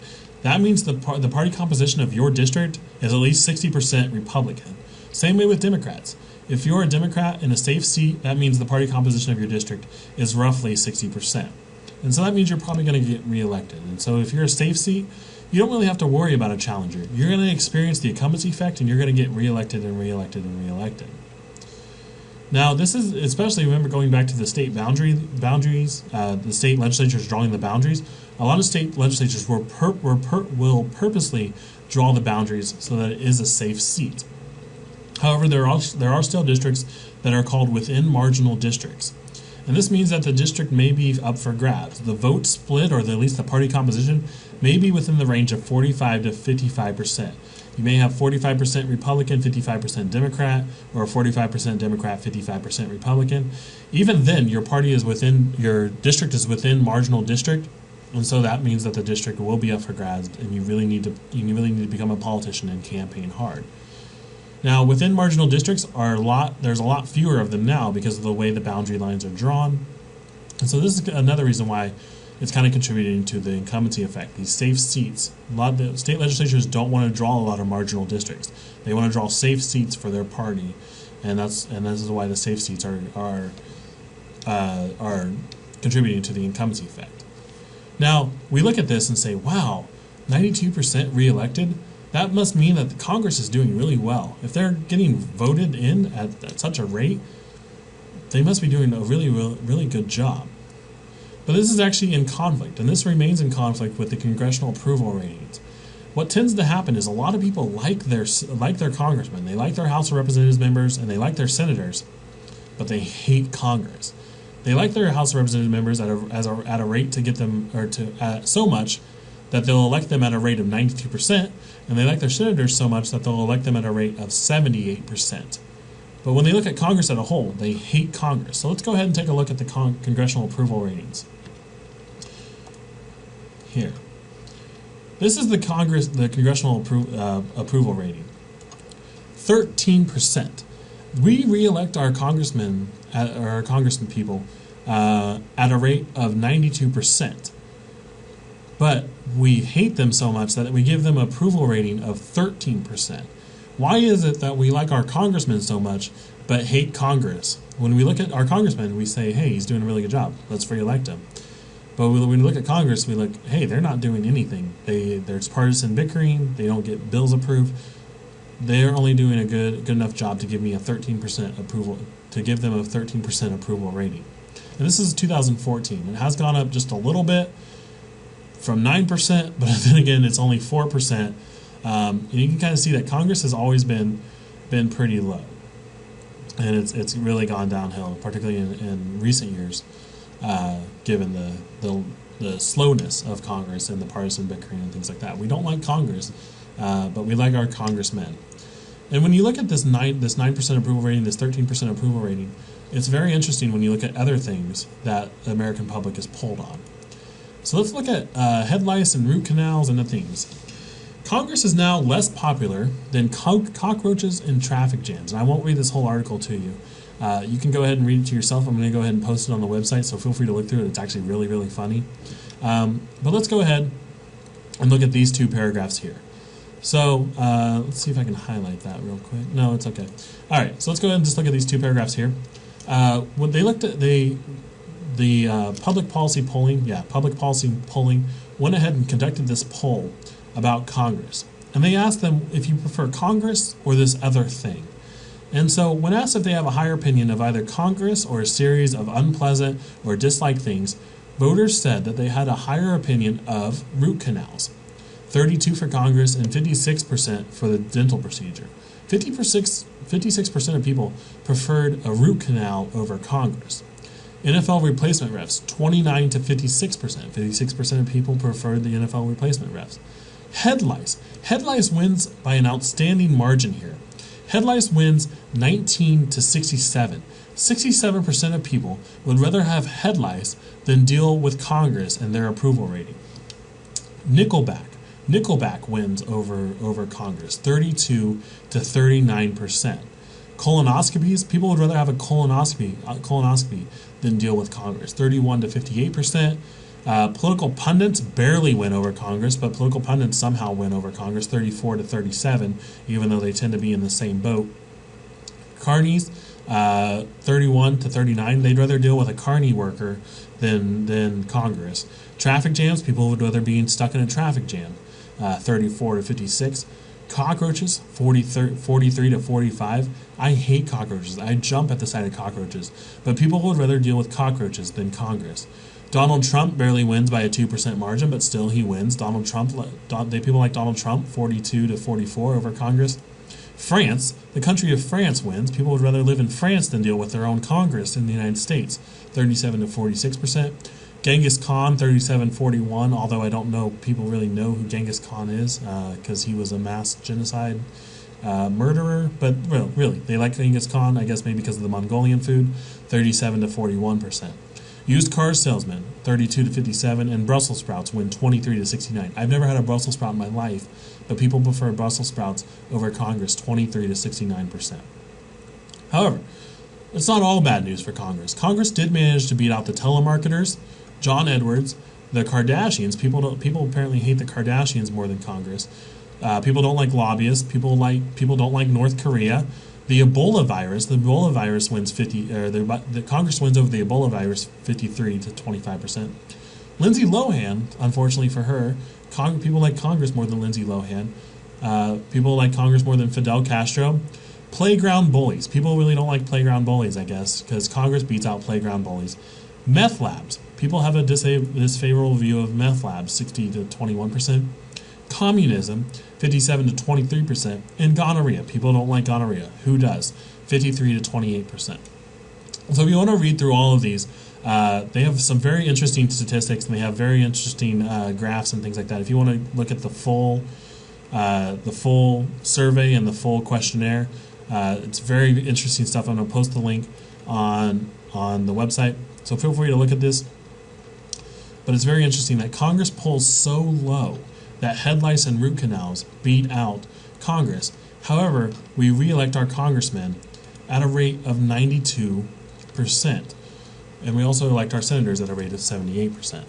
That means the party composition of your district is at least 60% Republican. Same way with Democrats. If you're a Democrat in a safe seat, that means the party composition of your district is roughly 60%. And so that means you're probably going to get reelected. And so if you're a safe seat, you don't really have to worry about a challenger. You're going to experience the incumbency effect, and you're going to get reelected and reelected and reelected. Now, this is especially, remember, going back to the state boundaries, the state legislatures drawing the boundaries. A lot of state legislatures will purposely draw the boundaries so that it is a safe seat. However, there are still districts that are called within marginal districts. And this means that the district may be up for grabs. The vote split, or at least the party composition, may be within the range of 45 to 55%. You may have 45% Republican, 55% Democrat, or 45% Democrat, 55% Republican. Even then, your district is within marginal district, and so that means that the district will be up for grabs, and you really need to become a politician and campaign hard. Now, within marginal districts there's a lot fewer of them now because of the way the boundary lines are drawn. And so this is another reason why it's kind of contributing to the incumbency effect. These safe seats. A lot of the state legislatures don't want to draw a lot of marginal districts. They want to draw safe seats for their party, and this is why the safe seats are contributing to the incumbency effect. Now, we look at this and say, wow, 92% reelected? That must mean that the Congress is doing really well. If they're getting voted in at such a rate, they must be doing a really, really good job. But this is actually in conflict, and this remains in conflict with the congressional approval ratings. What tends to happen is a lot of people like their congressmen, they like their House of Representatives members, and they like their senators, but they hate Congress. They like their House of Representative members at a rate to get them, or to so much that they'll elect them at a rate of 92%, and they like their senators so much that they'll elect them at a rate of 78%. But when they look at Congress as a whole, they hate Congress. So let's go ahead and take a look at the congressional approval ratings. Here. This is the congressional approval rating. 13%. We re-elect our congressmen, or our congressman people, at a rate of 92%. But we hate them so much that we give them an approval rating of 13%. Why is it that we like our congressmen so much but hate Congress? When we look at our congressman, we say, hey, he's doing a really good job. Let's re-elect him. But when we look at Congress, we look, hey, they're not doing anything. There's partisan bickering. They don't get bills approved. They're only doing a good enough job to give me a 13% approval, to give them a 13% approval rating. And this is 2014. It has gone up just a little bit from 9%, but then again, it's only 4%. And you can kind of see that Congress has always been pretty low, and it's really gone downhill, particularly in recent years, given the slowness of Congress and the partisan bickering and things like that. We don't like Congress, but we like our congressmen. And when you look at this 9% approval rating, this 13% approval rating, it's very interesting when you look at other things that the American public is polled on. So let's look at head lice and root canals and the things. Congress is now less popular than cockroaches and traffic jams. And I won't read this whole article to you. You can go ahead and read it to yourself. I'm going to go ahead and post it on the website, so feel free to look through it. It's actually really, really funny. But let's go ahead and look at these two paragraphs here. So let's see if I can highlight that real quick. No, it's okay. All right, so let's go ahead and just look at these two paragraphs here. When they looked at the public policy polling went ahead and conducted this poll about Congress. And they asked them if you prefer Congress or this other thing. And so when asked if they have a higher opinion of either Congress or a series of unpleasant or disliked things, voters said that they had a higher opinion of root canals. 32% for Congress and 56% for the dental procedure. 56% of people preferred a root canal over Congress. NFL replacement refs, 29 to 56%. 56% of people preferred the NFL replacement refs. Head lice. Head lice wins by an outstanding margin here. Head lice wins 19 to 67. 67% of people would rather have head lice than deal with Congress and their approval rating. Nickelback. Nickelback wins over Congress, 32 to 39%. Colonoscopies, people would rather have a colonoscopy than deal with Congress, 31 to 58%. Political pundits barely win over Congress, but political pundits somehow win over Congress, 34 to 37, even though they tend to be in the same boat. Carnies, 31 to 39, they'd rather deal with a carny worker than Congress. Traffic jams, people would rather be stuck in a traffic jam, 34 to 56. Cockroaches, 43 to 45. I hate cockroaches. I jump at the sight of cockroaches. But people would rather deal with cockroaches than Congress. Donald Trump barely wins by a 2% margin, but still he wins. People like Donald Trump, 42 to 44 over Congress. France, the country of France wins. People would rather live in France than deal with their own Congress in the United States, 37 to 46%. Genghis Khan, 37-41, although I don't know, people really know who Genghis Khan is because he was a mass genocide murderer. But really, they like Genghis Khan, I guess maybe because of the Mongolian food, 37 to 41%. Used car salesman, 32 to 57, and Brussels sprouts win 23 to 69. I've never had a Brussels sprout in my life, but people prefer Brussels sprouts over Congress, 23 to 69%. However, it's not all bad news for Congress. Congress did manage to beat out the telemarketers, John Edwards, the Kardashians. People apparently hate the Kardashians more than Congress. People don't like lobbyists. People don't like North Korea. The Ebola virus. The Ebola virus wins the Congress wins over the Ebola virus 53 to 25%. Lindsay Lohan, unfortunately for her, people like Congress more than Lindsay Lohan. People like Congress more than Fidel Castro. Playground bullies. People really don't like playground bullies, I guess, because Congress beats out playground bullies. Meth labs. People have a disfavorable view of meth labs, 60 to 21%. Communism, 57 to 23%. And gonorrhea. People don't like gonorrhea. Who does? 53 to 28%. So if you want to read through all of these, They have some very interesting statistics, and they have very interesting graphs and things like that. If you want to look at the full survey and the full questionnaire, it's very interesting stuff. I'm going to post the link on the website, so feel free to look at this. But it's very interesting that Congress polls so low that head lice and root canals beat out Congress. However, we re-elect our congressmen at a rate of 92%. And we also elect our senators at a rate of 78%.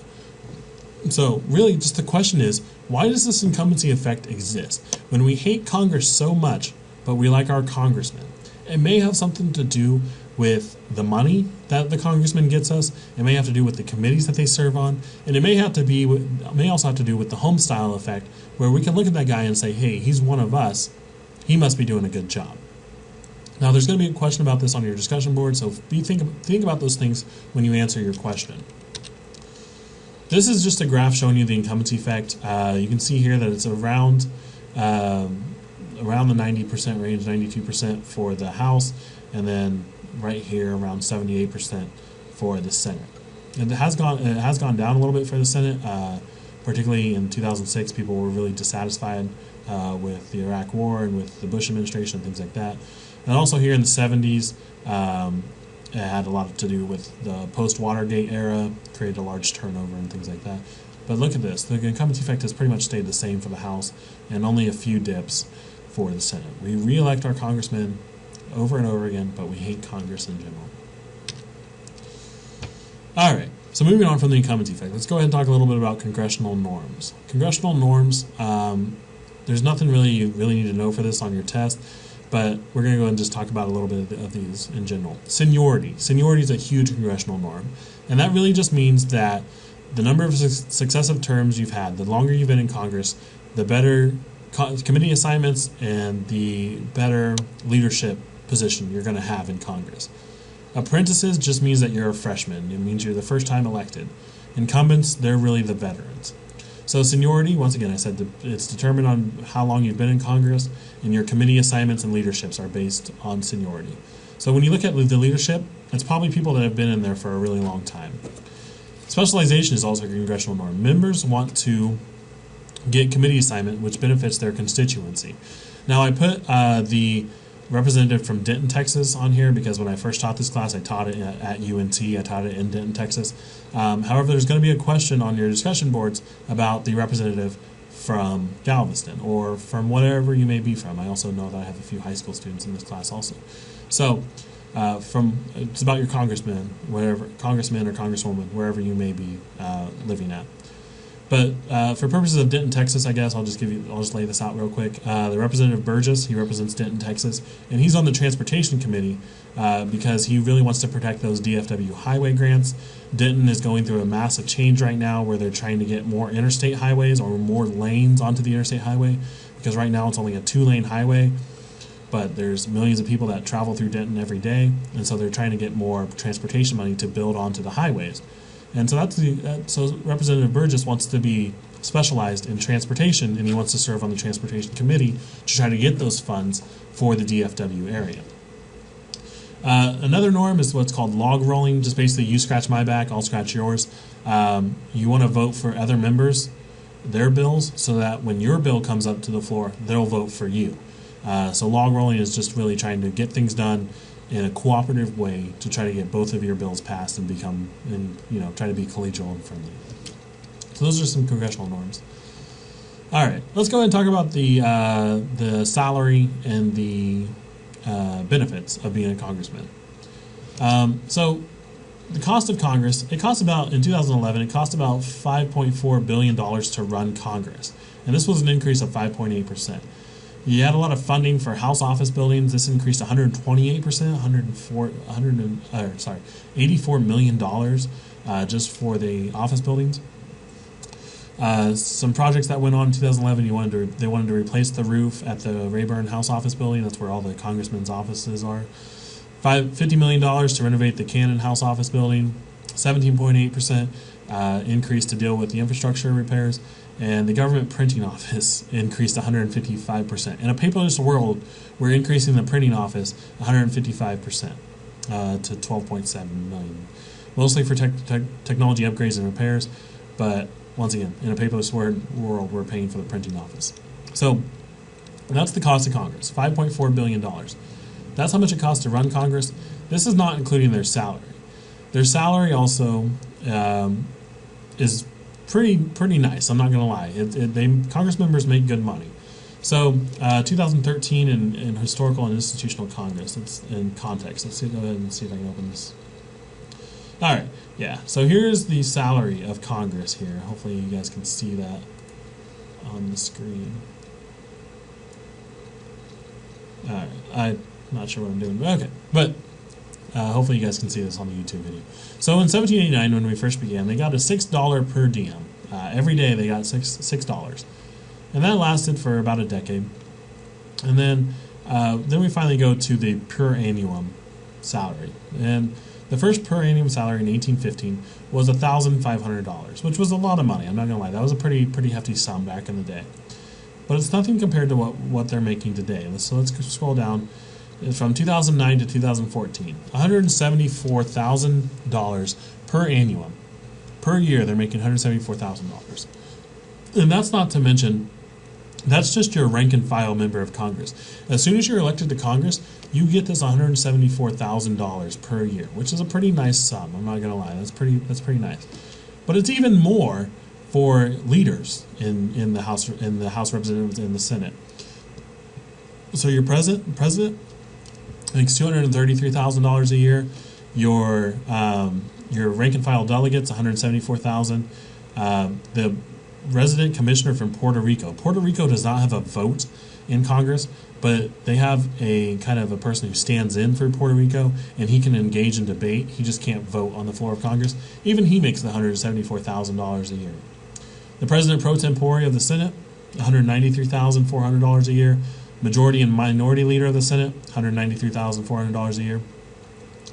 So really, just the question is, why does this incumbency effect exist? When we hate Congress so much, but we like our congressmen? It may have something to do with the money that the congressman gets us. It may have to do with the committees that they serve on, and it may also have to do with the home style effect, where we can look at that guy and say, hey, he's one of us. He must be doing a good job. Now, there's going to be a question about this on your discussion board, so think about those things when you answer your question. This is just a graph showing you the incumbency effect. You can see here that it's around the 90% range, 92% for the House, and then right here around 78% for the Senate. And it has gone down a little bit for the Senate, particularly in 2006. People were really dissatisfied with the Iraq War and with the Bush administration and things like that. And also here in the 70s, it had a lot to do with the post-Watergate era, created a large turnover and things like that. But look at this. The incumbency effect has pretty much stayed the same for the House and only a few dips for the Senate. We re-elect our congressmen over and over again, but we hate Congress in general. All right, so moving on from the incumbency effect, let's go ahead and talk a little bit about congressional norms. Congressional norms, there's nothing really you really need to know for this on your test, but we're going to go ahead and just talk about a little bit of these in general. Seniority. Seniority is a huge congressional norm, and that really just means that the number of successive terms you've had, the longer you've been in Congress, the better committee assignments and the better leadership position you're going to have in Congress. Apprentices just means that you're a freshman. It means you're the first time elected. Incumbents, they're really the veterans. So seniority, once again, I said it's determined on how long you've been in Congress, and your committee assignments and leaderships are based on seniority. So when you look at the leadership, it's probably people that have been in there for a really long time. Specialization is also a congressional norm. Members want to get committee assignment, which benefits their constituency. Now, I put the representative from Denton, Texas on here because when I first taught this class, I taught it at UNT. I taught it in Denton, Texas. However, there's going to be a question on your discussion boards about the representative from Galveston or from whatever you may be from. I also know that I have a few high school students in this class also. So it's about your congressman, or congresswoman, wherever you may be living at. But for purposes of Denton, Texas, I guess I'll just lay this out real quick. The Representative Burgess, he represents Denton, Texas, and he's on the Transportation Committee because he really wants to protect those DFW highway grants. Denton is going through a massive change right now where they're trying to get more interstate highways or more lanes onto the interstate highway because right now it's only a 2-lane highway, but there's millions of people that travel through Denton every day, and so they're trying to get more transportation money to build onto the highways. And so so Representative Burgess wants to be specialized in transportation, and he wants to serve on the Transportation Committee to try to get those funds for the DFW area. Another norm is what's called log rolling. Just basically, you scratch my back, I'll scratch yours. You want to vote for other members, their bills, so that when your bill comes up to the floor, they'll vote for you. So log rolling is just really trying to get things done in a cooperative way to try to get both of your bills passed and try to be collegial and friendly. So those are some congressional norms. All right, let's go ahead and talk about the salary and the benefits of being a congressman. So the cost of Congress, in 2011, it cost about $5.4 billion to run Congress. And this was an increase of 5.8%. You had a lot of funding for House office buildings. This increased 128%, $84 million just for the office buildings. Some projects that went on in 2011, they wanted to replace the roof at the Rayburn House office building. That's where all the congressmen's offices are. $50 million to renovate the Cannon House office building. 17.8% increase to deal with the infrastructure repairs. And the government printing office increased 155%. In a paperless world, we're increasing the printing office 155% to $12.7 million. mostly for technology upgrades and repairs. But once again, in a paperless world, we're paying for the printing office. So that's the cost of Congress, $5.4 billion. That's how much it costs to run Congress. This is not including their salary. Their salary also is pretty nice. I'm not going to lie. Congress members make good money. So 2013 in historical and institutional Congress. It's in context. Let's go ahead and see if I can open this. All right. Yeah. So here's the salary of Congress here. Hopefully you guys can see that on the screen. All right. I'm not sure what I'm doing. Okay. But hopefully you guys can see this on the YouTube video. So in 1789, when we first began, they got a $6 per diem. Every day they got $6. And that lasted for about a decade. And then we finally go to the per annum salary. And the first per annum salary in 1815 was $1,500, which was a lot of money. I'm not going to lie. That was a pretty hefty sum back in the day. But it's nothing compared to what they're making today. So let's scroll down. From 2009 to 2014, $174,000 per annum. Per year, they're making $174,000. And that's not to mention, that's just your rank and file member of Congress. As soon as you're elected to Congress, you get this $174,000 per year, which is a pretty nice sum. I'm not going to lie, that's pretty nice. But it's even more for leaders in the House Representatives and the Senate. So your president makes $233,000 a year. Your rank and file delegates, $174,000. The resident commissioner from Puerto Rico. Puerto Rico does not have a vote in Congress, but they have a kind of a person who stands in for Puerto Rico, and he can engage in debate. He just can't vote on the floor of Congress. Even he makes the $174,000 a year. The president pro tempore of the Senate, $193,400 a year. Majority and minority leader of the Senate, $193,400 a year.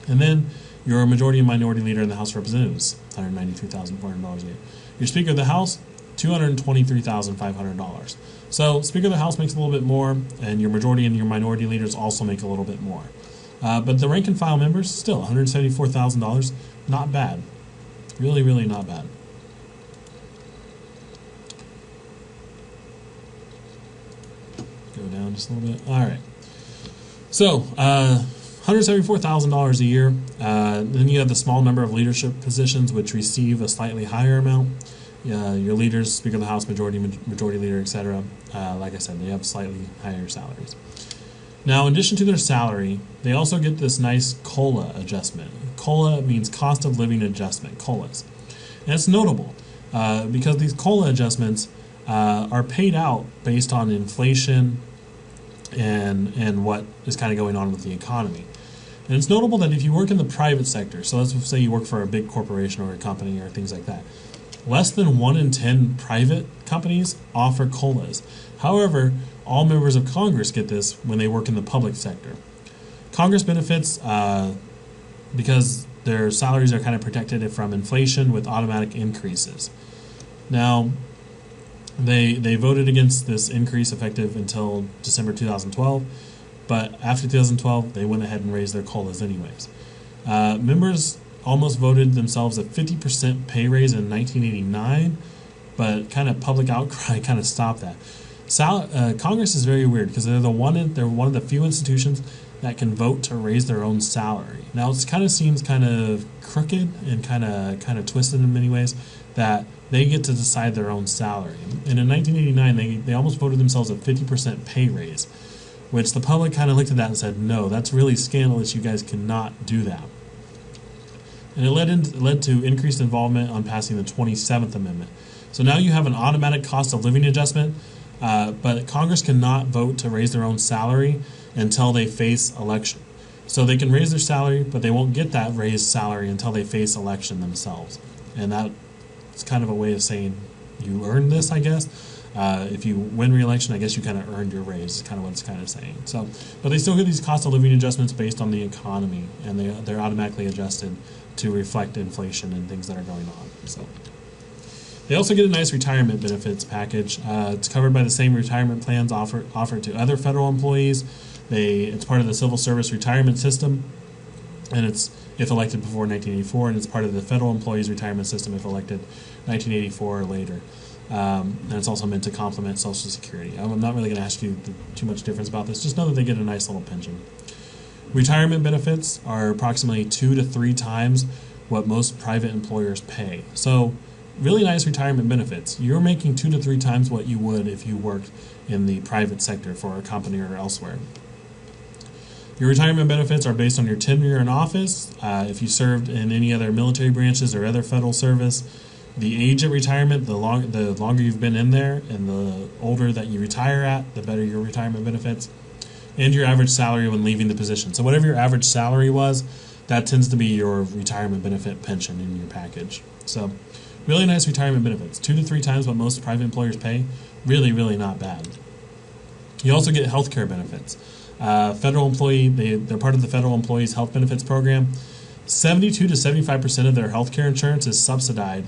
And then your majority and minority leader in the House of Representatives, $193,400 a year. Your Speaker of the House, $223,500. So Speaker of the House makes a little bit more, and your majority and your minority leaders also make a little bit more. But the rank and file members, still $174,000, not bad. Really, really not bad. Go down just a little bit. All right. So, $174,000 a year. Then you have the small number of leadership positions which receive a slightly higher amount. Your leaders, Speaker of the House, majority leader, etc. Like I said, they have slightly higher salaries. Now, in addition to their salary, they also get this nice COLA adjustment. COLA means cost of living adjustment, COLAs. And it's notable because these COLA adjustments are paid out based on inflation and what is kind of going on with the economy. And it's notable that if you work in the private sector, so let's say you work for a big corporation or a company or things like that, less than 1 in 10 private companies offer COLAs. However, all members of Congress get this when they work in the public sector. Congress benefits because their salaries are kind of protected from inflation with automatic increases. Now, they voted against this increase effective until December 2012, but after 2012, they went ahead and raised their COLAs anyways. Members almost voted themselves a 50% pay raise in 1989, but kind of public outcry kind of stopped that. Congress is very weird because they're one of the few institutions that can vote to raise their own salary. Now it kind of seems kind of crooked and kind of twisted in many ways that they get to decide their own salary. And in 1989, they almost voted themselves a 50% pay raise, which the public kind of looked at that and said, no, that's really scandalous. You guys cannot do that. And it led to increased involvement on passing the 27th Amendment. So now you have an automatic cost of living adjustment, but Congress cannot vote to raise their own salary until they face election. So they can raise their salary, but they won't get that raised salary until they face election themselves. And that's kind of a way of saying you earned this, I guess. If you win re-election, I guess you kind of earned your raise, is kind of what it's kind of saying. So, but they still get these cost of living adjustments based on the economy, and they're automatically adjusted to reflect inflation and things that are going on. So they also get a nice retirement benefits package. It's covered by the same retirement plans offered to other federal employees. It's part of the civil service retirement system. and it's if elected before 1984, and it's part of the federal employees retirement system if elected 1984 or later. And it's also meant to complement Social Security. I'm not really going to ask you too much difference about this. Just know that they get a nice little pension. Retirement benefits are approximately 2 to 3 times what most private employers pay. So really nice retirement benefits. You're making 2 to 3 times what you would if you worked in the private sector for a company or elsewhere. Your retirement benefits are based on your tenure in office. If you served in any other military branches or other federal service, the age of retirement, the longer you've been in there, and the older that you retire at, the better your retirement benefits, and your average salary when leaving the position. So whatever your average salary was, that tends to be your retirement benefit pension in your package. So really nice retirement benefits. 2 to 3 times what most private employers pay. Really, really not bad. You also get health care benefits. Federal employee, they're part of the federal employees health benefits program. 72 to 75% of their health care insurance is subsidized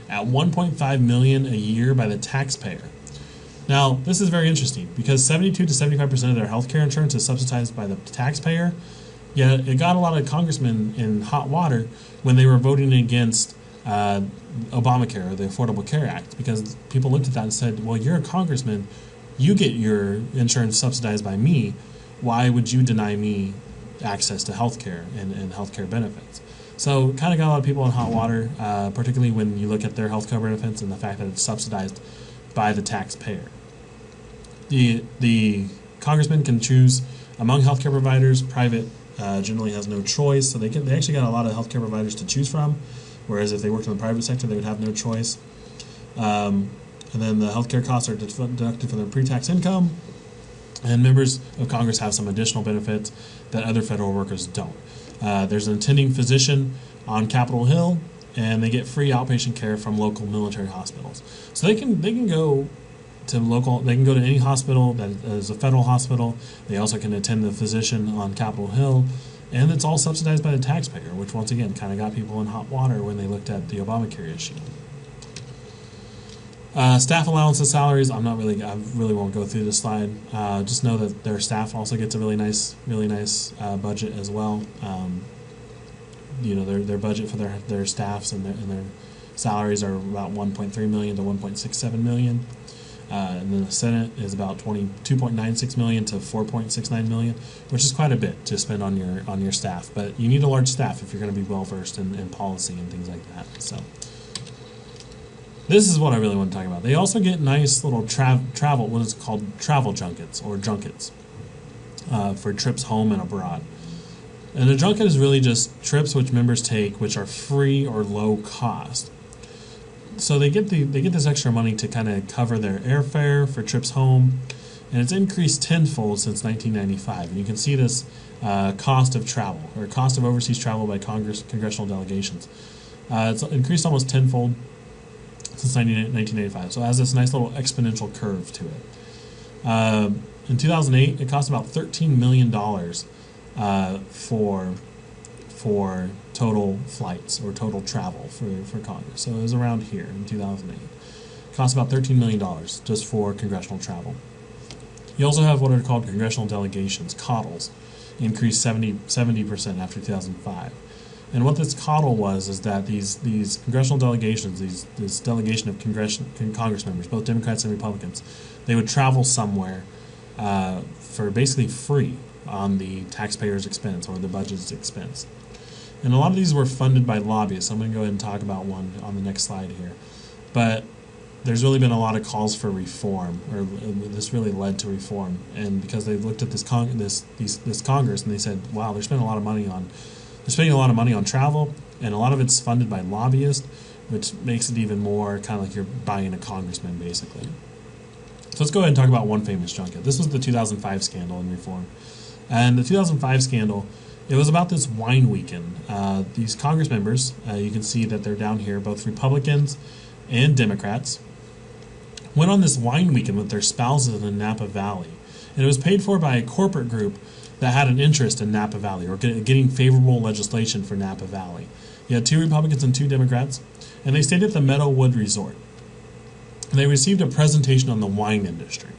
at $1.5 million a year by the taxpayer. Now, this is very interesting because 72 to 75% of their health care insurance is subsidized by the taxpayer. Yet it got a lot of congressmen in hot water when they were voting against Obamacare, or the Affordable Care Act, because people looked at that and said, well, you're a congressman, you get your insurance subsidized by me, why would you deny me access to health care and health care benefits? So kind of got a lot of people in hot water, particularly when you look at their health care benefits and the fact that it's subsidized by the taxpayer. The congressman can choose among healthcare providers. Private generally has no choice, so they actually got a lot of healthcare providers to choose from, whereas if they worked in the private sector, they would have no choice. And then the healthcare costs are deducted from their pre-tax income, and members of Congress have some additional benefits that other federal workers don't. There's an attending physician on Capitol Hill, and they get free outpatient care from local military hospitals. So they can go to any hospital that is a federal hospital. They also can attend the physician on Capitol Hill, and it's all subsidized by the taxpayer, which once again kind of got people in hot water when they looked at the Obamacare issue. Staff allowances, salaries. I really won't go through this slide. Just know that their staff also gets a really nice budget as well. Their budget for their staffs and their salaries are about 1.3 million to 1.67 million. And then the Senate is about 2.96 million to 4.69 million, which is quite a bit to spend on your staff. But you need a large staff if you're going to be well versed in policy and things like that. So this is what I really want to talk about. They also get nice little travel, what is called travel junkets or junkets for trips home and abroad. And a junket is really just trips which members take which are free or low cost. So they get this extra money to kind of cover their airfare for trips home, and it's increased tenfold since 1995. And you can see this cost of travel, or cost of overseas travel by congressional delegations. It's increased almost tenfold since 1985. So it has this nice little exponential curve to it. In 2008, it cost about $13 million for total flights or total travel for Congress. So it was around here in 2008. It cost about $13 million just for congressional travel. You also have what are called congressional delegations, CODLs, increased 70% after 2005. And what this CODL is that these congressional delegations, this delegation of Congress members, both Democrats and Republicans, they would travel somewhere for basically free on the taxpayer's expense or the budget's expense. And a lot of these were funded by lobbyists. I'm going to go ahead and talk about one on the next slide here. But there's really been a lot of calls for reform, or this really led to reform. And because they looked at this Congress and they said, wow, they're spending a lot of money on travel, and a lot of it's funded by lobbyists, which makes it even more kind of like you're buying a congressman, basically. So let's go ahead and talk about one famous junket. This was the 2005 scandal in reform. And the 2005 scandal, it was about this wine weekend. These Congress members, you can see that they're down here, both Republicans and Democrats, went on this wine weekend with their spouses in Napa Valley. And it was paid for by a corporate group that had an interest in Napa Valley, or getting favorable legislation for Napa Valley. You had 2 Republicans and 2 Democrats, and they stayed at the Meadowood Resort. And they received a presentation on the wine industry.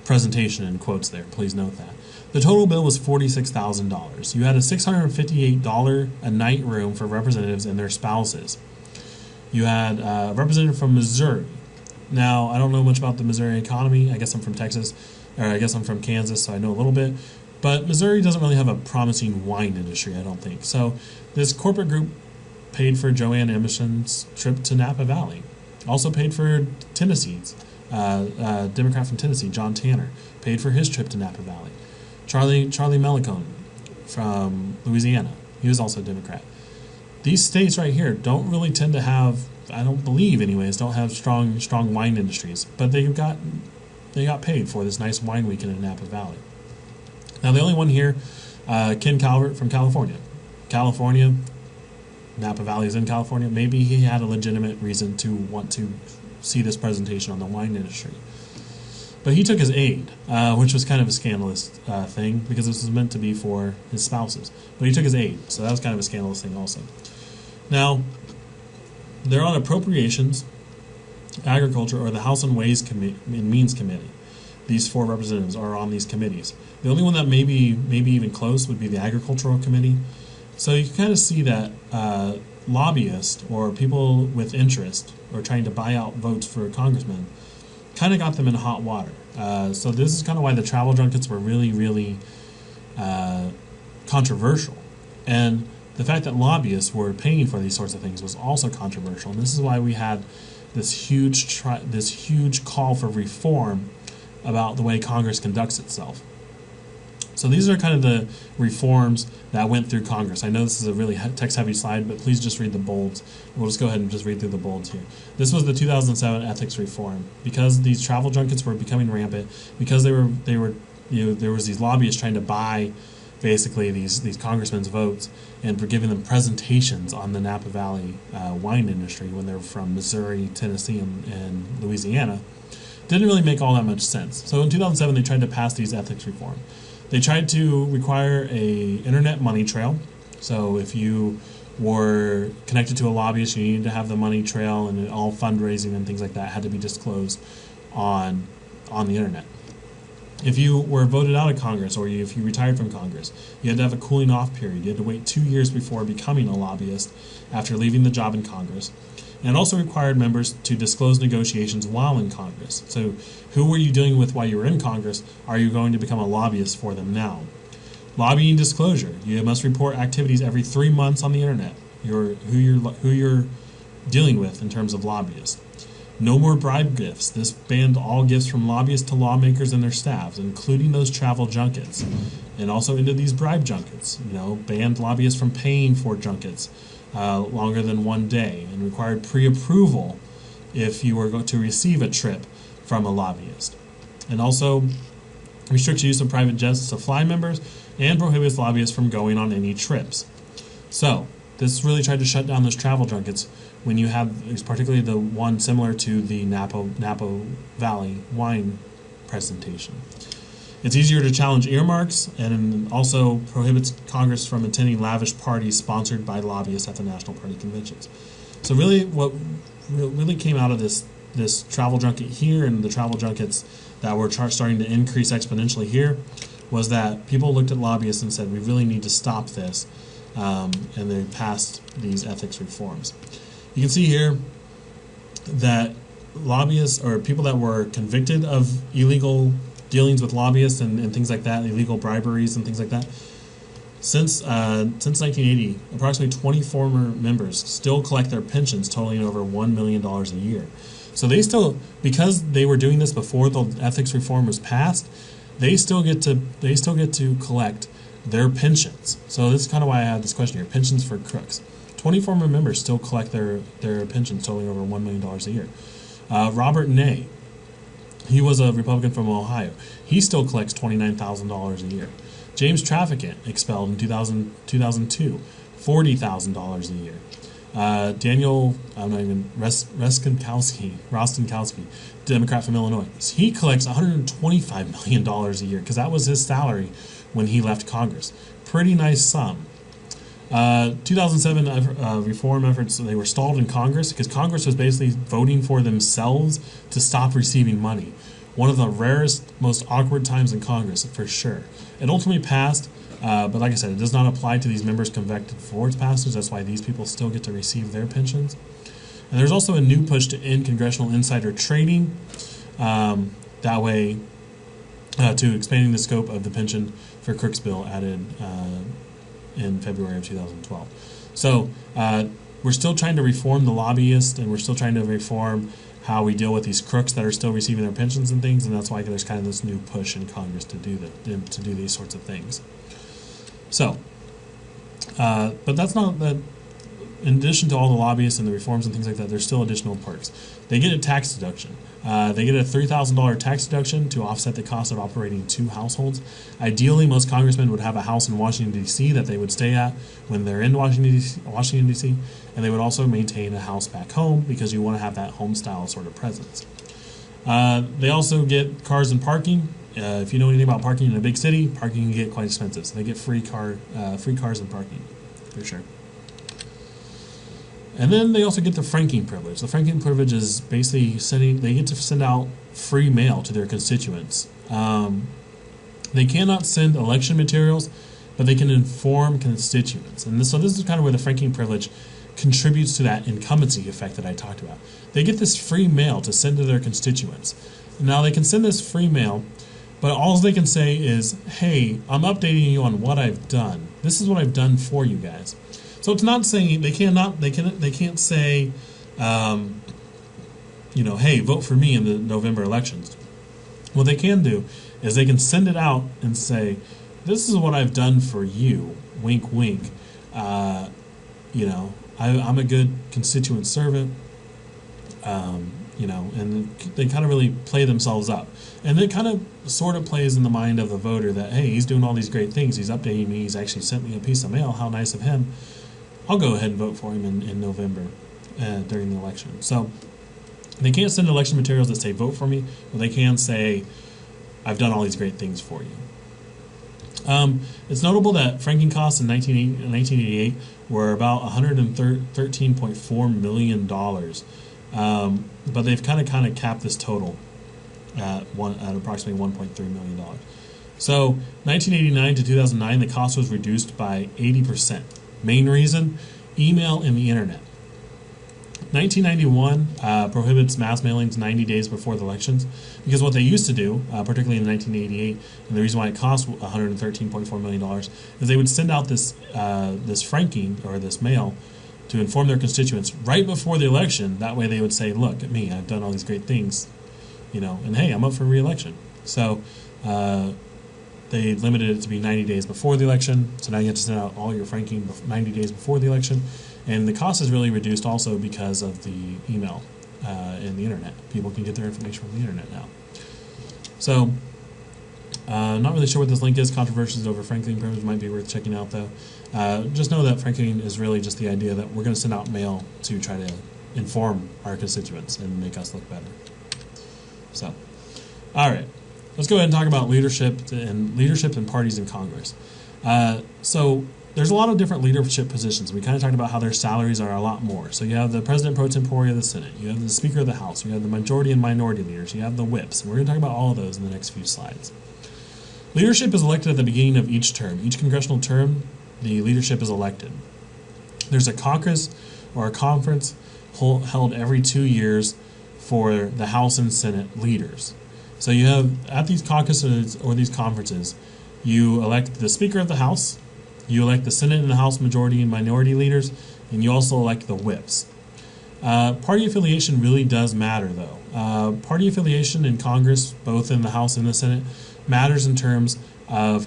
Presentation in quotes there, please note that. The total bill was $46,000. You had a $658 a night room for representatives and their spouses. You had a representative from Missouri. Now, I don't know much about the Missouri economy. I guess I'm from Texas, or I guess I'm from Kansas, so I know a little bit. But Missouri doesn't really have a promising wine industry, I don't think. So this corporate group paid for Joanne Emerson's trip to Napa Valley. Also paid for Tennessee's, Democrat from Tennessee, John Tanner, paid for his trip to Napa Valley. Charlie Melicone from Louisiana, he was also a Democrat. These states right here don't really tend to have, I don't believe anyways, don't have strong wine industries, but they got paid for this nice wine weekend in Napa Valley. Now the only one here, Ken Calvert from California. Napa Valley is in California. Maybe he had a legitimate reason to want to see this presentation on the wine industry. But he took his aide, which was kind of a scandalous thing because this was meant to be for his spouses. But he took his aide, so that was kind of a scandalous thing also. Now, they're on Appropriations, Agriculture, or the House and Ways and Means Committee. These 4 representatives are on these committees. The only one that maybe even close would be the Agricultural Committee. So you can kind of see that lobbyists or people with interest or trying to buy out votes for congressmen kind of got them in hot water. So this is kind of why the travel junkets were really controversial. And the fact that lobbyists were paying for these sorts of things was also controversial. And this is why we had this huge call for reform about the way Congress conducts itself. So these are kind of the reforms that went through Congress. I know this is a really text-heavy slide, but please just read the bolds. We'll just go ahead and just read through the bolds here. This was the 2007 ethics reform. Because these travel junkets were becoming rampant, because there was these lobbyists trying to buy basically these congressmen's votes and for giving them presentations on the Napa Valley wine industry when they're from Missouri, Tennessee, and Louisiana, didn't really make all that much sense. So in 2007, they tried to pass these ethics reform. They tried to require a internet money trail. So if you were connected to a lobbyist, you needed to have the money trail, and all fundraising and things like that had to be disclosed on the internet. If you were voted out of Congress, or if you retired from Congress, you had to have a cooling off period. You had to wait 2 years before becoming a lobbyist after leaving the job in Congress. And it also required members to disclose negotiations while in Congress. So who were you dealing with while you were in Congress? Are you going to become a lobbyist for them now? Lobbying disclosure. You must report activities every 3 months on the internet. Who you're dealing with in terms of lobbyists. No more bribe gifts. This banned all gifts from lobbyists to lawmakers and their staffs, including those travel junkets. And also into these bribe junkets. Banned lobbyists from paying for junkets longer than 1 day, and required pre-approval if you were going to receive a trip from a lobbyist. And also restricts use of private jets to fly members and prohibits lobbyists from going on any trips. So this really tried to shut down those travel junkets when you have, particularly the one similar to the Napa Valley wine presentation. It's easier to challenge earmarks, and also prohibits Congress from attending lavish parties sponsored by lobbyists at the National Party conventions. So really what really came out of this travel junket here, and the travel junkets that were starting to increase exponentially here, was that people looked at lobbyists and said, we really need to stop this, and they passed these ethics reforms. You can see here that lobbyists, or people that were convicted of illegal dealings with lobbyists and things like that, illegal briberies and things like that, since 1980, approximately 20 former members still collect their pensions totaling over $1 million a year. So they still, because they were doing this before the ethics reform was passed, they still get to collect their pensions. So this is kind of why I have this question here: pensions for crooks. 20 former members still collect their pensions totaling over $1 million a year. Robert Ney, he was a Republican from Ohio. He still collects $29,000 a year. James Traficant, expelled in 2002, $40,000 a year. Daniel, Rostenkowski, Democrat from Illinois, he collects $125 million a year because that was his salary when he left Congress. Pretty nice sum. 2007 reform efforts, they were stalled in Congress because Congress was basically voting for themselves to stop receiving money. One of the rarest, most awkward times in Congress, for sure. It ultimately passed, but like I said, it does not apply to these members convicted for its passage. That's why these people still get to receive their pensions. And there's also a new push to end congressional insider trading. That way, to expanding the scope of the pension for Crooks bill added in February of 2012. So we're still trying to reform the lobbyists, and we're still trying to reform how we deal with these crooks that are still receiving their pensions and things, and that's why there's kind of this new push in Congress to do that, to do these sorts of things. So, but that's not that. In addition to all the lobbyists and the reforms and things like that, there's still additional perks. They get a tax deduction. They get a $3,000 tax deduction to offset the cost of operating 2 households. Ideally, most congressmen would have a house in Washington, D.C. that they would stay at when they're in Washington, D.C., and they would also maintain a house back home because you want to have that home-style sort of presence. They also get cars and parking. If you know anything about parking in a big city, parking can get quite expensive. So they get free cars and parking, for sure. And then they also get the franking privilege. The franking privilege is basically they get to send out free mail to their constituents. They cannot send election materials, but they can inform constituents. And so this is kind of where the franking privilege contributes to that incumbency effect that I talked about. They get this free mail to send to their constituents. Now they can send this free mail, but all they can say is, hey, I'm updating you on what I've done. This is what I've done for you guys. So it's not saying they can't say, hey, vote for me in the November elections. What they can do is they can send it out and say, this is what I've done for you. Wink, wink. I'm a good constituent servant. And they kind of really play themselves up. And it kind of sort of plays in the mind of the voter that, hey, he's doing all these great things. He's updating me. He's actually sent me a piece of mail. How nice of him. I'll go ahead and vote for him in November during the election. So they can't send election materials that say vote for me, but they can say I've done all these great things for you. It's notable that franking costs in 1988 were about $113.4 million, but they've kind of capped this total at approximately $1.3 million. So 1989 to 2009, the cost was reduced by 80%. Main reason, email and the internet. 1991 prohibits mass mailings 90 days before the elections, because what they used to do, particularly in 1988, and the reason why it cost $113.4 million, is they would send out this franking, or this mail, to inform their constituents right before the election. That way they would say, look at me, I've done all these great things, and hey, I'm up for re-election. So they limited it to be 90 days before the election, so now you have to send out all your franking 90 days before the election. And the cost is really reduced also because of the email and the internet. People can get their information from the internet now. So, not really sure what this link is. Controversies over franking privilege might be worth checking out, though. Just know that franking is really just the idea that we're going to send out mail to try to inform our constituents and make us look better. So, all right. Let's go ahead and talk about leadership and parties in Congress. So there's a lot of different leadership positions. We kind of talked about how their salaries are a lot more. So you have the President Pro Tempore of the Senate, you have the Speaker of the House, you have the majority and minority leaders, you have the whips, and we're going to talk about all of those in the next few slides. Leadership is elected at the beginning of each term. Each congressional term, the leadership is elected. There's a caucus or a conference held every 2 years for the House and Senate leaders. So you have, at these caucuses or these conferences, you elect the Speaker of the House, you elect the Senate and the House majority and minority leaders, and you also elect the whips. Party affiliation really does matter, though. Party affiliation in Congress, both in the House and the Senate, matters in terms of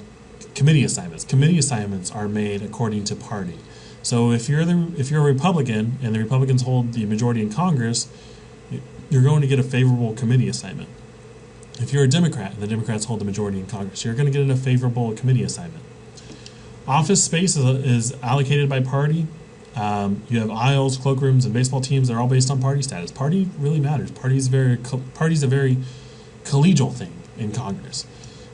committee assignments. Committee assignments are made according to party. So if you're a Republican and the Republicans hold the majority in Congress, you're going to get a favorable committee assignment. If you're a Democrat and the Democrats hold the majority in Congress, you're going to get a favorable committee assignment. Office space is allocated by party. You have aisles, cloakrooms, and baseball teams. They're all based on party status. Party really matters. Party's a very collegial thing in Congress.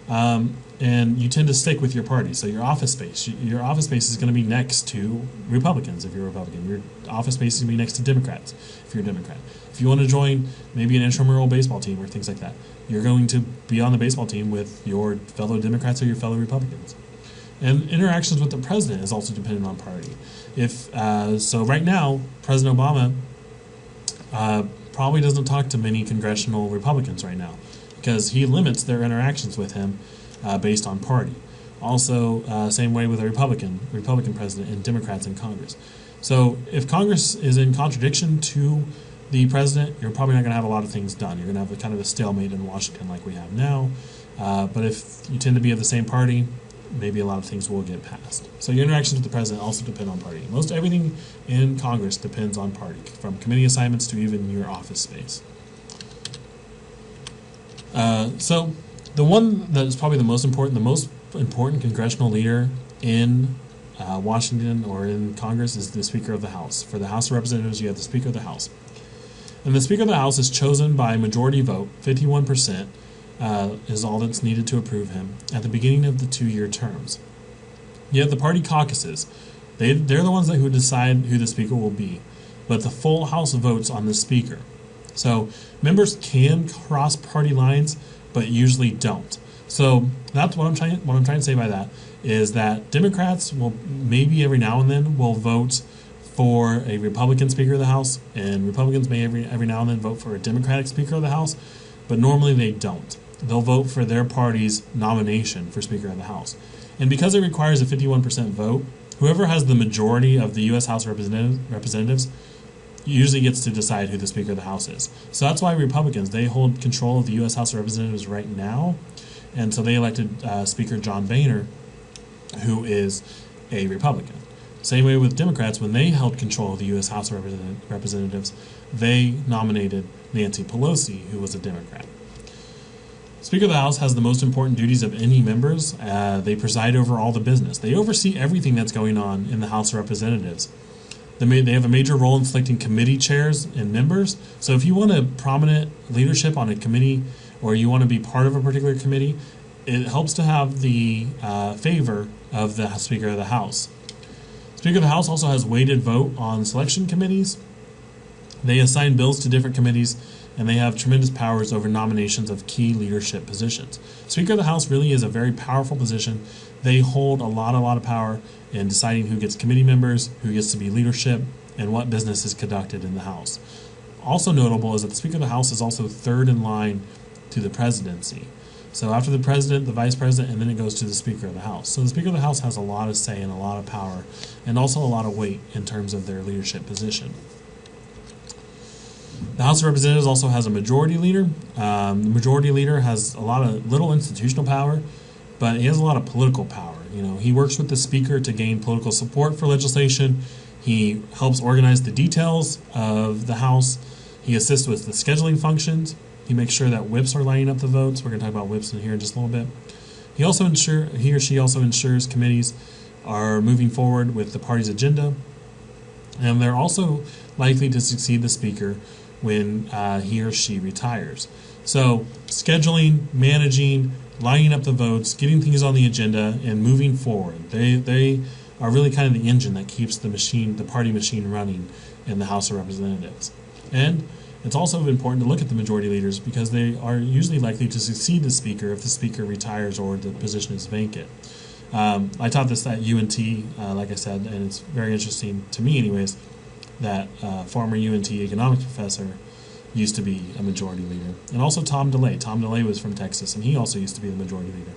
And you tend to stick with your party. So your office space is going to be next to Republicans if you're a Republican. Your office space is going to be next to Democrats if you're a Democrat. If you want to join maybe an intramural baseball team or things like that, you're going to be on the baseball team with your fellow Democrats or your fellow Republicans. And interactions with the president is also dependent on party. So right now, President Obama probably doesn't talk to many congressional Republicans right now because he limits their interactions with him based on party. Also, same way with a Republican president and Democrats in Congress. So if Congress is in contradiction to the president, you're probably not going to have a lot of things done. You're going to have kind of a stalemate in Washington like we have now. But if you tend to be of the same party, maybe a lot of things will get passed. So your interactions with the president also depend on party. Most everything in Congress depends on party, from committee assignments to even your office space. So the one that is probably the most important congressional leader in Washington or in Congress is the Speaker of the House. For the House of Representatives, you have the Speaker of the House. And the Speaker of the House is chosen by majority vote, 51%. Is all that's needed to approve him at the beginning of the 2-year terms. Yet the party caucuses, they're the ones who decide who the speaker will be, but the full House votes on the speaker. So members can cross party lines, but usually don't. So that's what I'm trying to say by that is that Democrats will maybe every now and then will vote for a Republican Speaker of the House, and Republicans may every now and then vote for a Democratic Speaker of the House, but normally they don't. They'll vote for their party's nomination for Speaker of the House. And because it requires a 51% vote, whoever has the majority of the U.S. House of Representatives usually gets to decide who the Speaker of the House is. So that's why Republicans, they hold control of the U.S. House of Representatives right now. And so they elected Speaker John Boehner, who is a Republican. Same way with Democrats, when they held control of the U.S. House of Representatives, they nominated Nancy Pelosi, who was a Democrat. Speaker of the House has the most important duties of any members. They preside over all the business. They oversee everything that's going on in the House of Representatives. They have a major role in selecting committee chairs and members. So if you want a prominent leadership on a committee or you want to be part of a particular committee, it helps to have the favor of the Speaker of the House. Speaker of the House also has weighted vote on selection committees. They assign bills to different committees, and they have tremendous powers over nominations of key leadership positions. Speaker of the House really is a very powerful position. They hold a lot of power in deciding who gets committee members, who gets to be leadership, and what business is conducted in the House. Also notable is that the Speaker of the House is also third in line to the presidency. So after the president, the vice president, and then it goes to the Speaker of the House. So the Speaker of the House has a lot of say and a lot of power, and also a lot of weight in terms of their leadership position. The House of Representatives also has a majority leader. The majority leader has a lot of little institutional power, but he has a lot of political power. He works with the Speaker to gain political support for legislation. He helps organize the details of the House. He assists with the scheduling functions. He makes sure that whips are lining up the votes. We're going to talk about whips in here in just a little bit. He or she also ensures committees are moving forward with the party's agenda, and they're also likely to succeed the Speaker when he or she retires. So scheduling, managing, lining up the votes, getting things on the agenda, and moving forward. They are really kind of the engine that keeps the party machine running in the House of Representatives. And it's also important to look at the majority leaders because they are usually likely to succeed the Speaker if the Speaker retires or the position is vacant. I taught this at UNT, like I said, and it's very interesting to me anyways, that former UNT economics professor used to be a majority leader. And also Tom DeLay. Tom DeLay was from Texas, and he also used to be the majority leader.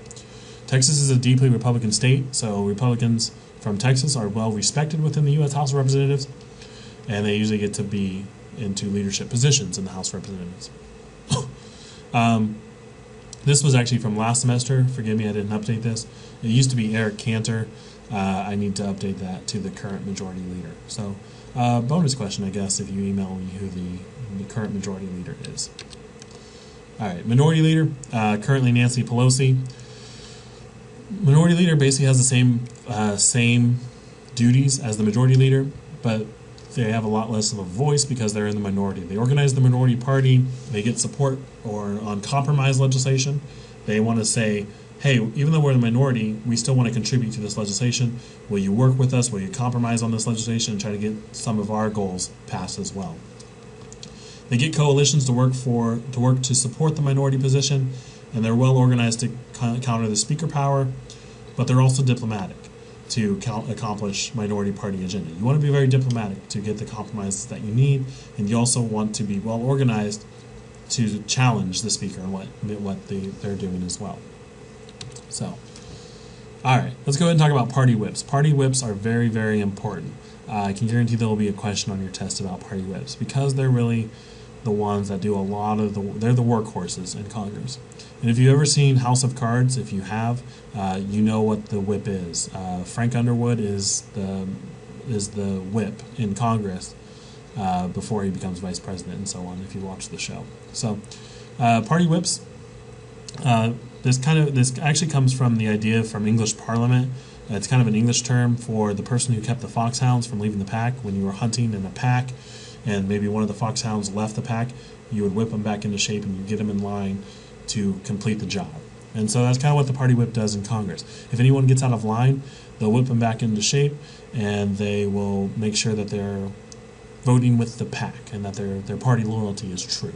Texas is a deeply Republican state, so Republicans from Texas are well respected within the U.S. House of Representatives, and they usually get to be into leadership positions in the House of Representatives. This was actually from last semester. Forgive me, I didn't update this. It used to be Eric Cantor. I need to update that to the current majority leader. So, bonus question, I guess, if you email me who the current majority leader is. All right, minority leader, currently Nancy Pelosi. Minority leader basically has the same duties as the majority leader, but they have a lot less of a voice because they're in the minority. They organize the minority party. They get support on compromise legislation. They want to say, hey, even though we're in the minority, we still want to contribute to this legislation. Will you work with us? Will you compromise on this legislation and try to get some of our goals passed as well? They get coalitions to work to support the minority position, and they're well organized to counter the speaker power, but they're also diplomatic to accomplish minority party agenda. You want to be very diplomatic to get the compromises that you need, and you also want to be well organized to challenge the speaker and what they're doing as well. So, all right, let's go ahead and talk about party whips. Party whips are very, very important. I can guarantee there will be a question on your test about party whips because they're really the ones that do a lot of they're the workhorses in Congress. And if you've ever seen House of Cards, if you have, you know what the whip is. Frank Underwood is the whip in Congress before he becomes vice president and so on, if you watch the show. So, party whips, this actually comes from the idea from English Parliament. It's kind of an English term for the person who kept the foxhounds from leaving the pack. When you were hunting in a pack and maybe one of the foxhounds left the pack, you would whip them back into shape and you get them in line to complete the job. And so that's kind of what the party whip does in Congress. If anyone gets out of line, they'll whip them back into shape, and they will make sure that they're voting with the pack and that their party loyalty is true.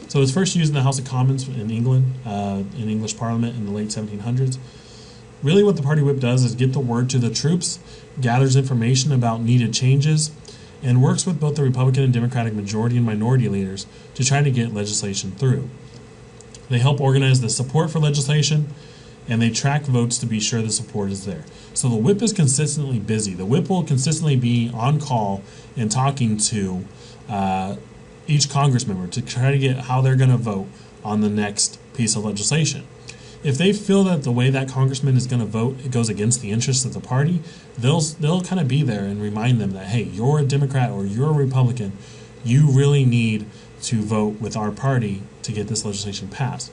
So it was first used in the House of Commons in England, in English Parliament in the late 1700s. Really what the party whip does is get the word to the troops, gathers information about needed changes, and works with both the Republican and Democratic majority and minority leaders to try to get legislation through. They help organize the support for legislation, and they track votes to be sure the support is there. So the whip is consistently busy. The whip will consistently be on call and talking to each Congress member to try to get how they're going to vote on the next piece of legislation. If they feel that the way that congressman is going to vote it goes against the interests of the party, they'll kind of be there and remind them that, hey, you're a Democrat or you're a Republican, you really need to vote with our party to get this legislation passed.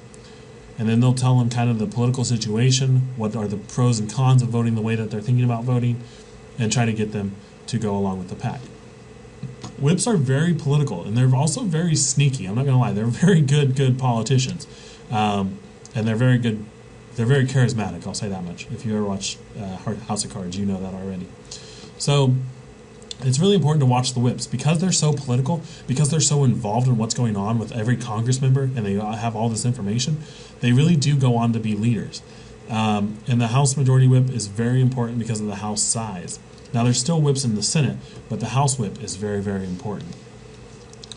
And then they'll tell them kind of the political situation, what are the pros and cons of voting the way that they're thinking about voting, and try to get them to go along with the pack. Whips are very political, and they're also very sneaky. I'm not going to lie, they're very good politicians. And they're very good. They're very charismatic. I'll say that much. If you ever watch House of Cards, you know that already. So it's really important to watch the whips because they're so political, because they're so involved in what's going on with every Congress member, and they have all this information. They really do go on to be leaders. And the House Majority Whip is very important because of the House size. Now there's still whips in the Senate, but the House Whip is very, very important.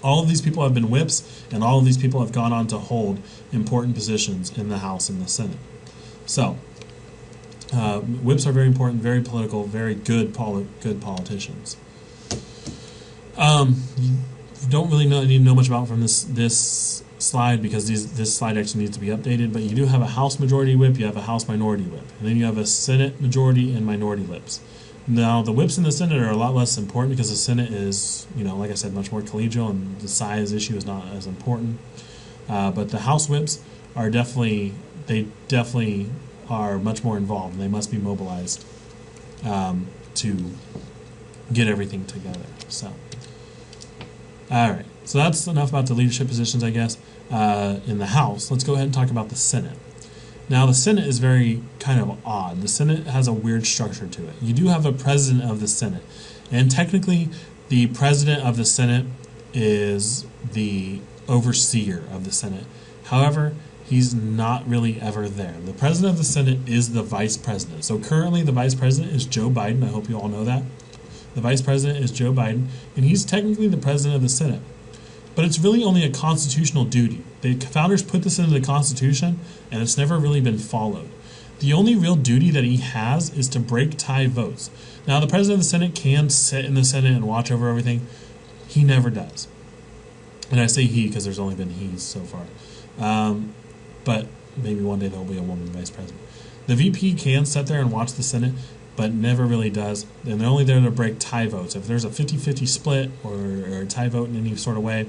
All of these people have been whips, and all of these people have gone on to hold important positions in the House and the Senate. So, whips are very important, very political, very good politicians. You don't really need to know much about from this slide because this slide actually needs to be updated, but you do have a House Majority Whip, you have a House Minority Whip, and then you have a Senate Majority and Minority Whips. Now, the whips in the Senate are a lot less important because the Senate is, like I said, much more collegial and the size issue is not as important. But the House whips are definitely are much more involved and they must be mobilized to get everything together. So, all right. So that's enough about the leadership positions, I guess, in the House. Let's go ahead and talk about the Senate. Now, the Senate is very kind of odd. The Senate has a weird structure to it. You do have a president of the Senate, and technically the president of the Senate is the overseer of the Senate. However, he's not really ever there. The president of the Senate is the vice president. So currently the vice president is Joe Biden. I hope you all know that. The vice president is Joe Biden, and he's technically the president of the Senate. But it's really only a constitutional duty. The founders put this into the Constitution, and it's never really been followed. The only real duty that he has is to break tie votes. Now, the president of the Senate can sit in the Senate and watch over everything. He never does. And I say he because there's only been he's so far. But maybe one day there will be a woman vice president. The VP can sit there and watch the Senate, but never really does. And they're only there to break tie votes. If there's a 50-50 split or a tie vote in any sort of way,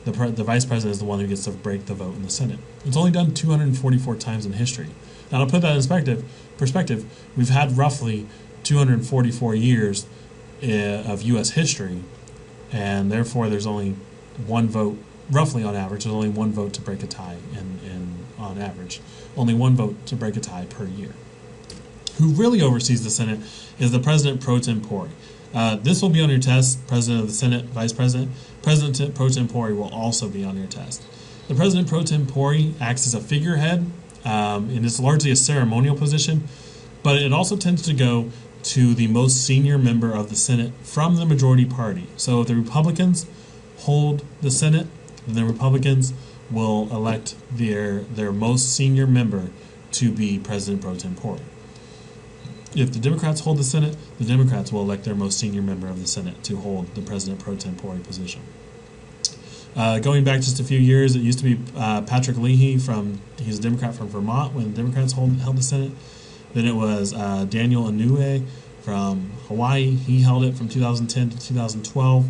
the vice president is the one who gets to break the vote in the Senate. It's only done 244 times in history. Now, to put that in perspective, we've had roughly 244 years of U.S. history, and therefore there's only one vote, roughly on average, there's only one vote to break a tie, and on average, only one vote to break a tie per year. Who really oversees the Senate is the President pro tempore. This will be on your test. President of the Senate, Vice President, President pro tempore will also be on your test. The President pro tempore acts as a figurehead, and it's largely a ceremonial position, but it also tends to go to the most senior member of the Senate from the majority party. So if the Republicans hold the Senate, then the Republicans will elect their most senior member to be President pro tempore. If the Democrats hold the Senate, the Democrats will elect their most senior member of the Senate to hold the President pro tempore position. Going back just a few years, it used to be Patrick Leahy he's a Democrat from Vermont when the Democrats held the Senate. Then it was Daniel Inouye from Hawaii. He held it from 2010 to 2012.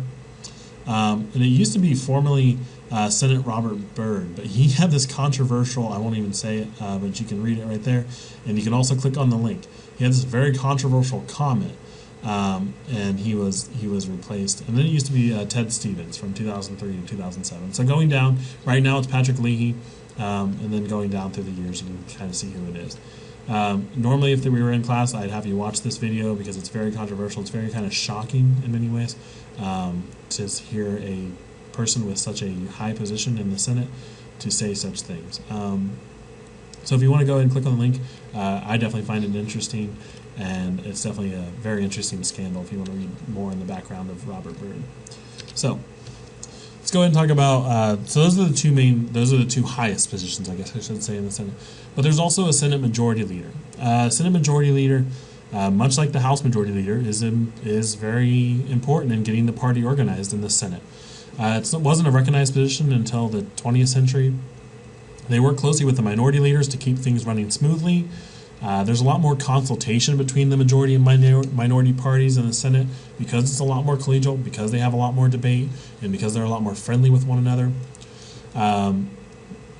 And it used to be formerly Senate Robert Byrd, but he had this controversial, I won't even say it, but you can read it right there, and you can also click on the link. He had this very controversial comment, and he was replaced. And then it used to be Ted Stevens from 2003 to 2007. So going down, right now it's Patrick Leahy, and then going down through the years you can kind of see who it is. Normally if we were in class, I'd have you watch this video because it's very controversial. It's very kind of shocking in many ways to hear a person with such a high position in the Senate to say such things. So if you want to go ahead and click on the link, I definitely find it interesting, and it's definitely a very interesting scandal if you want to read more in the background of Robert Byrd. So let's go ahead and talk about, so those are the two highest positions, I guess I should say, in the Senate. But there's also a Senate Majority Leader. Senate Majority Leader, much like the House Majority Leader, is very important in getting the party organized in the Senate. It wasn't a recognized position until the 20th century. They work closely with the minority leaders to keep things running smoothly. There's a lot more consultation between the majority and minority parties in the Senate because it's a lot more collegial, because they have a lot more debate, and because they're a lot more friendly with one another.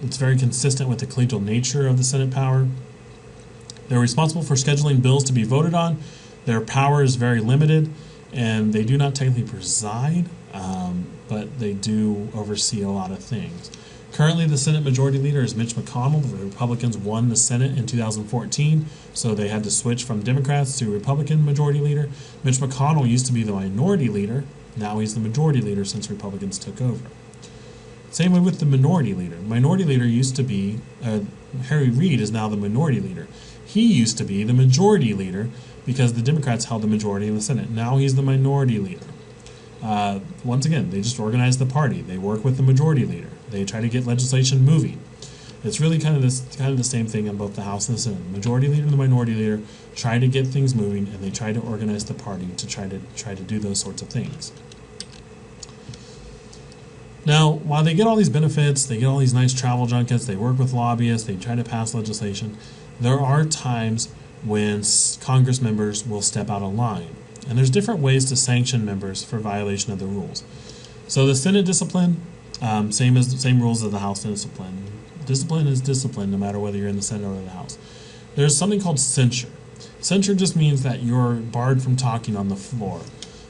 It's very consistent with the collegial nature of the Senate power. They're responsible for scheduling bills to be voted on. Their power is very limited, and they do not technically preside, but they do oversee a lot of things. Currently, the Senate Majority Leader is Mitch McConnell. The Republicans won the Senate in 2014, so they had to switch from Democrats to Republican Majority Leader. Mitch McConnell used to be the Minority Leader. Now he's the Majority Leader since Republicans took over. Same way with the Minority Leader. Minority Leader used to be, Harry Reid is now the Minority Leader. He used to be the Majority Leader because the Democrats held the majority in the Senate. Now he's the Minority Leader. Once again, they just organize the party. They work with the Majority Leader. They try to get legislation moving. It's really kind of the same thing in both the House and the Senate. The Majority Leader and the Minority Leader try to get things moving, and they try to organize the party to try to do those sorts of things. Now, while they get all these benefits, they get all these nice travel junkets, they work with lobbyists, they try to pass legislation, there are times when Congress members will step out of line. And there's different ways to sanction members for violation of the rules. So the Senate discipline, same rules as the House discipline. Discipline is discipline no matter whether you're in the Senate or the House. There's something called censure. Censure just means that you're barred from talking on the floor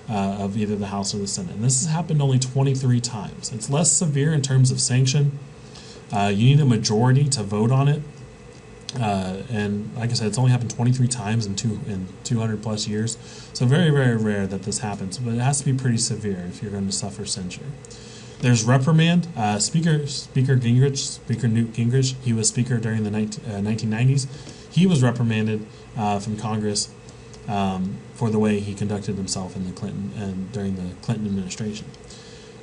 of either the House or the Senate. And this has happened only 23 times. It's less severe in terms of sanction. You need a majority to vote on it. And like I said, it's only happened 23 times in 200 plus years. So very, very rare that this happens. But it has to be pretty severe if you're going to suffer censure. There's reprimand. Speaker Newt Gingrich, he was Speaker during the 1990s. He was reprimanded from Congress for the way he conducted himself in the during the Clinton administration.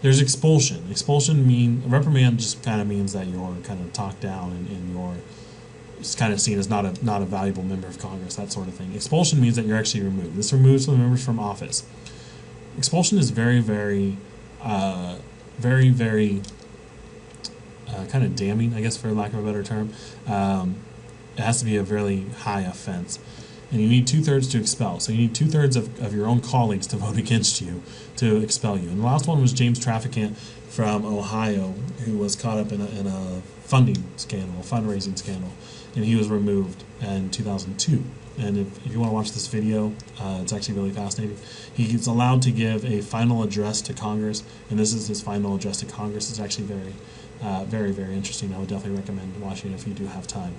There's expulsion. Reprimand just kind of means that you're kind of talked down and you're kind of seen as not a valuable member of Congress, that sort of thing. Expulsion means that you're actually removed. This removes the members from office. Expulsion is very, very kind of damning, I guess, for lack of a better term. It has to be a really high offense. And you need 2/3 to expel. So you need 2/3 of your own colleagues to vote against you to expel you. And the last one was James Traficant from Ohio, who was caught up in a funding scandal, a fundraising scandal, and he was removed in 2002. And if you want to watch this video, it's actually really fascinating. He's allowed to give a final address to Congress, and this is his final address to Congress. It's actually very, very interesting. I would definitely recommend watching it if you do have time.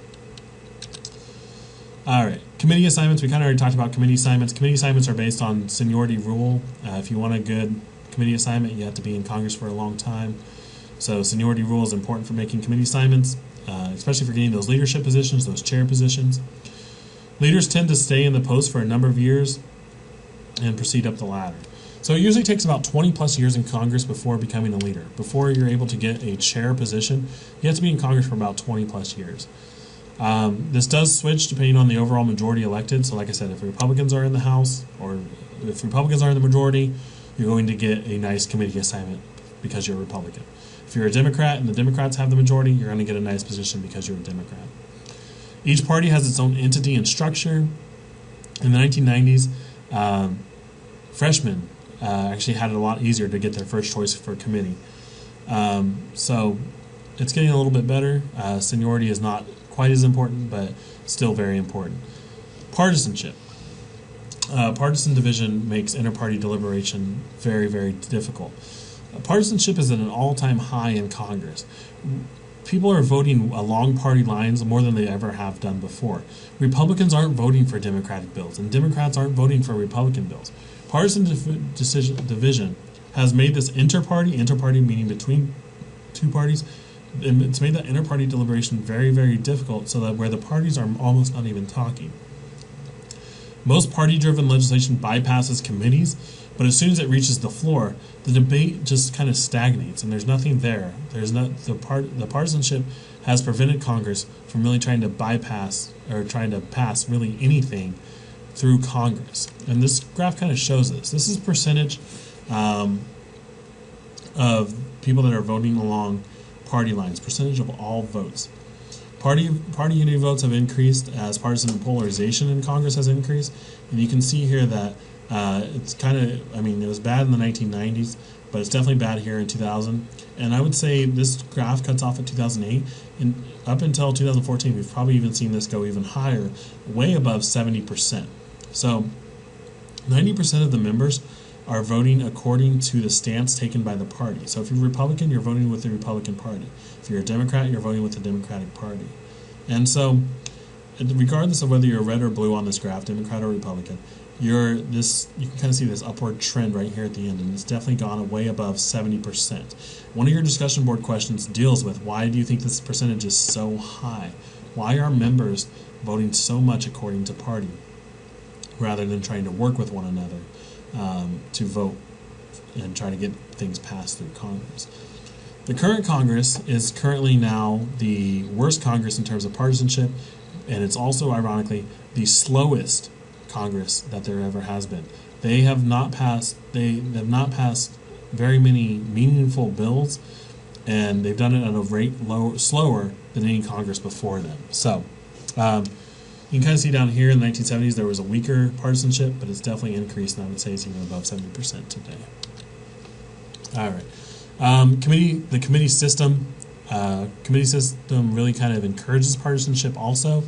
All right, committee assignments. We kind of already talked about committee assignments. Committee assignments are based on seniority rule. If you want a good committee assignment, you have to be in Congress for a long time. So seniority rule is important for making committee assignments, especially for getting those leadership positions, those chair positions. Leaders tend to stay in the post for a number of years and proceed up the ladder. So it usually takes about 20 plus years in Congress before becoming a leader. Before you're able to get a chair position, you have to be in Congress for about 20 plus years. This does switch depending on the overall majority elected. So like I said, if Republicans are in the House or if Republicans are in the majority, you're going to get a nice committee assignment because you're a Republican. If you're a Democrat and the Democrats have the majority, you're going to get a nice position because you're a Democrat. Each party has its own entity and structure. In the 1990s, freshmen actually had it a lot easier to get their first choice for committee. So it's getting a little bit better. Seniority is not quite as important, but still very important. Partisanship. Partisan division makes inter-party deliberation very, very difficult. Partisanship is at an all-time high in Congress. People are voting along party lines more than they ever have done before. Republicans aren't voting for Democratic bills, and Democrats aren't voting for Republican bills. Partisan division has made this inter-party meaning between two parties, and it's made that inter-party deliberation very, very difficult, so that where the parties are almost not even talking. Most party-driven legislation bypasses committees, but as soon as it reaches the floor, the debate just kind of stagnates, and there's nothing there. The partisanship has prevented Congress from really trying to bypass or trying to pass really anything through Congress. And this graph kind of shows this. This is percentage of people that are voting along party lines, percentage of all votes. Party unity votes have increased as partisan polarization in Congress has increased, and you can see here that it's kind of, it was bad in the 1990s, but it's definitely bad here in 2000. And I would say this graph cuts off at 2008, and up until 2014, we've probably even seen this go even higher, way above 70%. So 90% of the members are voting according to the stance taken by the party. So if you're a Republican, you're voting with the Republican Party. If you're a Democrat, you're voting with the Democratic Party. And so, regardless of whether you're red or blue on this graph, Democrat or Republican, you can kind of see this upward trend right here at the end, and it's definitely gone way above 70%. One of your discussion board questions deals with, why do you think this percentage is so high? Why are members voting so much according to party, rather than trying to work with one another to vote and try to get things passed through Congress? The current Congress is currently now the worst Congress in terms of partisanship, and it's also, ironically, the slowest Congress that there ever has been. They have not passed very many meaningful bills, and they've done it at a rate slower than any Congress before them. So you can kind of see down here in the 1970s there was a weaker partisanship, but it's definitely increased, and I would say it's even above 70% today. All right. The committee system really kind of encourages partisanship also,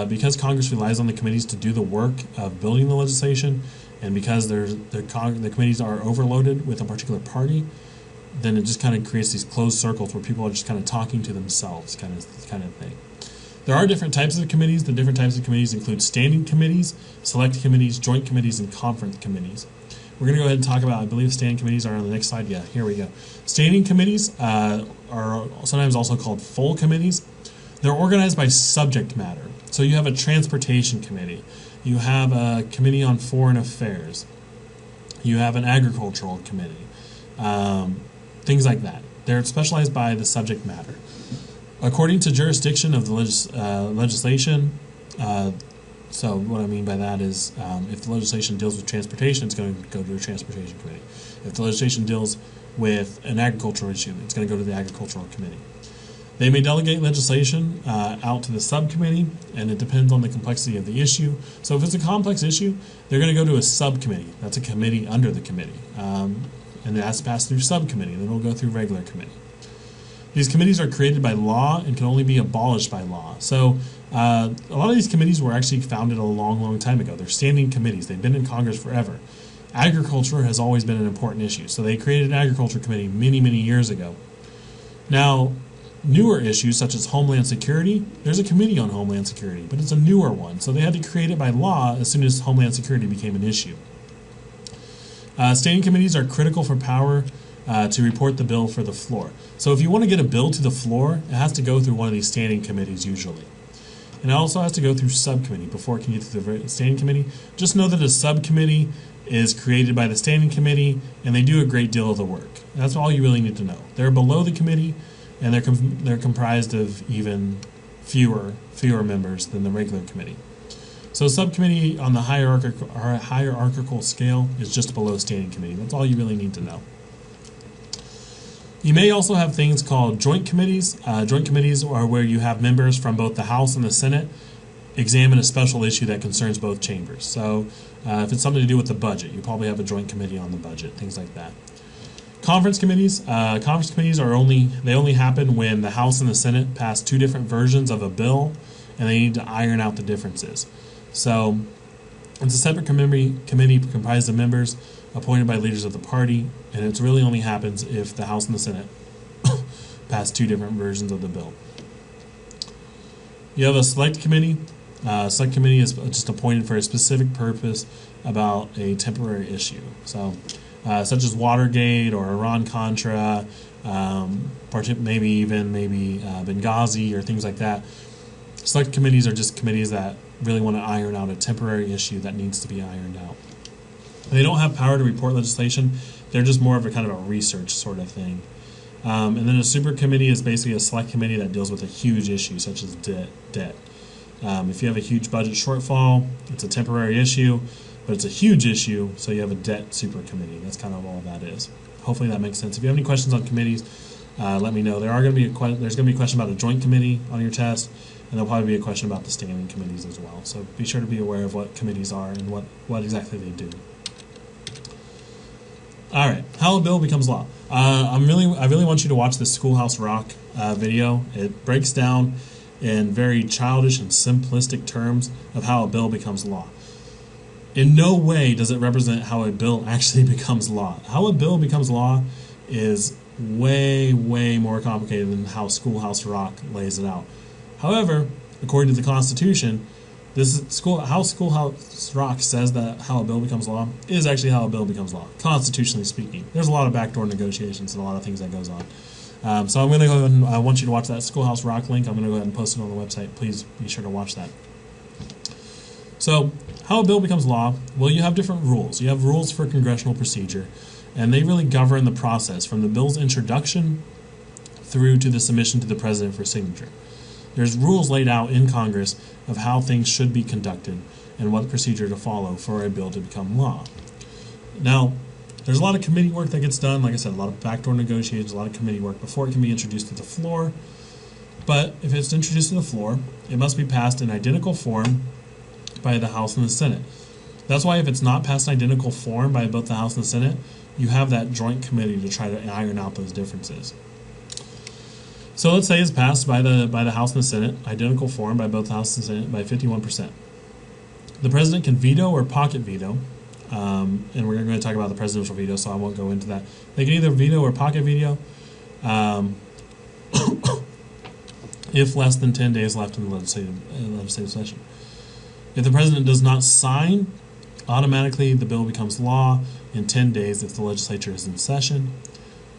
because Congress relies on the committees to do the work of building the legislation, and because the committees are overloaded with a particular party, then it just kind of creates these closed circles where people are just kind of talking to themselves, kind of thing. There are different types of committees. The different types of committees include standing committees, select committees, joint committees, and conference committees. We're going to go ahead and talk about, I believe standing committees are on the next slide. Yeah, here we go. Standing committees are sometimes also called full committees. They're organized by subject matter. So you have a transportation committee. You have a committee on foreign affairs. You have an agricultural committee. Things like that. They're specialized by the subject matter. According to jurisdiction of the legislation, so what I mean by that is if the legislation deals with transportation, it's going to go to the Transportation Committee. If the legislation deals with an agricultural issue, it's going to go to the Agricultural Committee. They may delegate legislation out to the subcommittee, and it depends on the complexity of the issue. So if it's a complex issue, they're going to go to a subcommittee. That's a committee under the committee. And it has to pass through subcommittee, then it'll go through regular committee. These committees are created by law and can only be abolished by law. So a lot of these committees were actually founded a long, long time ago. They're standing committees. They've been in Congress forever. Agriculture has always been an important issue. So they created an agriculture committee many, many years ago. Now, newer issues such as Homeland Security, there's a committee on Homeland Security, but it's a newer one, so they had to create it by law as soon as Homeland Security became an issue. Standing committees are critical for power to report the bill for the floor. So if you want to get a bill to the floor, it has to go through one of these standing committees usually. And it also has to go through subcommittee before it can get to the standing committee. Just know that a subcommittee is created by the standing committee, and they do a great deal of the work. That's all you really need to know. They're below the committee, and they're comprised of even fewer members than the regular committee. So subcommittee on the hierarchical scale is just below standing committee. That's all you really need to know. You may also have things called joint committees. Joint committees are where you have members from both the House and the Senate examine a special issue that concerns both chambers. So if it's something to do with the budget, you probably have a joint committee on the budget, things like that. Conference committees. Conference committees are only happen when the House and the Senate pass two different versions of a bill, and they need to iron out the differences. So it's a separate committee comprised of members appointed by leaders of the party, and it really only happens if the House and the Senate pass two different versions of the bill. You have a select committee. Select committee is just appointed for a specific purpose about a temporary issue. So, such as Watergate or Iran-Contra, maybe Benghazi or things like that. Select committees are just committees that really want to iron out a temporary issue that needs to be ironed out. They don't have power to report legislation. They're just more of a kind of a research sort of thing. And then a super committee is basically a select committee that deals with a huge issue such as debt. If you have a huge budget shortfall, it's a temporary issue, but it's a huge issue, so you have a debt super committee. That's kind of all that is. Hopefully that makes sense. If you have any questions on committees, let me know. There's going to be a question about a joint committee on your test, and there'll probably be a question about the standing committees as well. So be sure to be aware of what committees are and what exactly they do. All right, how a bill becomes law. I really want you to watch this Schoolhouse Rock video. It breaks down in very childish and simplistic terms of how a bill becomes law. In no way does it represent how a bill actually becomes law. How a bill becomes law is way, way more complicated than how Schoolhouse Rock lays it out. However, according to the Constitution, how Schoolhouse Rock says that how a bill becomes law is actually how a bill becomes law, constitutionally speaking. There's a lot of backdoor negotiations and a lot of things that goes on. So I'm going to go ahead and I want you to watch that Schoolhouse Rock link. I'm going to go ahead and post it on the website. Please be sure to watch that. So how a bill becomes law, well, you have different rules. You have rules for congressional procedure, and they really govern the process from the bill's introduction through to the submission to the president for signature. There's rules laid out in Congress of how things should be conducted and what procedure to follow for a bill to become law. Now, there's a lot of committee work that gets done. Like I said, a lot of backdoor negotiations, a lot of committee work before it can be introduced to the floor. But if it's introduced to the floor, it must be passed in identical form by the House and the Senate. That's why if it's not passed in identical form by both the House and the Senate, you have that joint committee to try to iron out those differences. So let's say it's passed by the House and the Senate, identical form by both the House and the Senate by 51%. The president can veto or pocket veto, and we're going to talk about the presidential veto, so I won't go into that. They can either veto or pocket veto if less than 10 days left in the legislative session. If the president does not sign, automatically the bill becomes law in 10 days if the legislature is in session.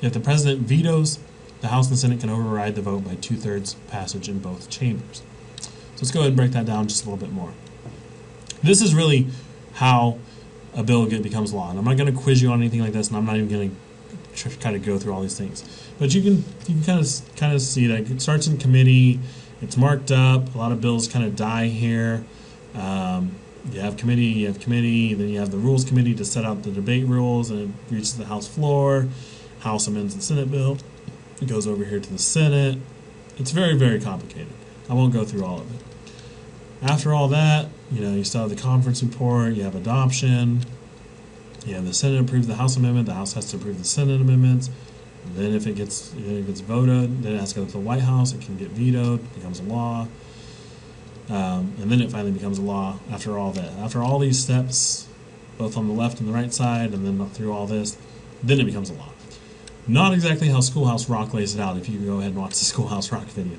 If the president vetoes, the House and the Senate can override the vote by 2/3 passage in both chambers. So let's go ahead and break that down just a little bit more. This is really how a bill becomes law. And I'm not going to quiz you on anything like this, and I'm not even going to kind of go through all these things. But you can kind of see that it starts in committee, it's marked up, a lot of bills kind of die here. You have committee, then you have the Rules Committee to set out the debate rules, and it reaches the House floor. House amends the Senate bill. It goes over here to the Senate. It's very, very complicated. I won't go through all of it. After all that, you still have the conference report, you have adoption, you have the Senate approves the House amendment, the House has to approve the Senate amendments. And then if it gets voted, then it has to go to the White House, it can get vetoed, it becomes a law. And then it finally becomes a law after all that. After all these steps, both on the left and the right side, and then through all this, then it becomes a law. Not exactly how Schoolhouse Rock lays it out, if you go ahead and watch the Schoolhouse Rock video.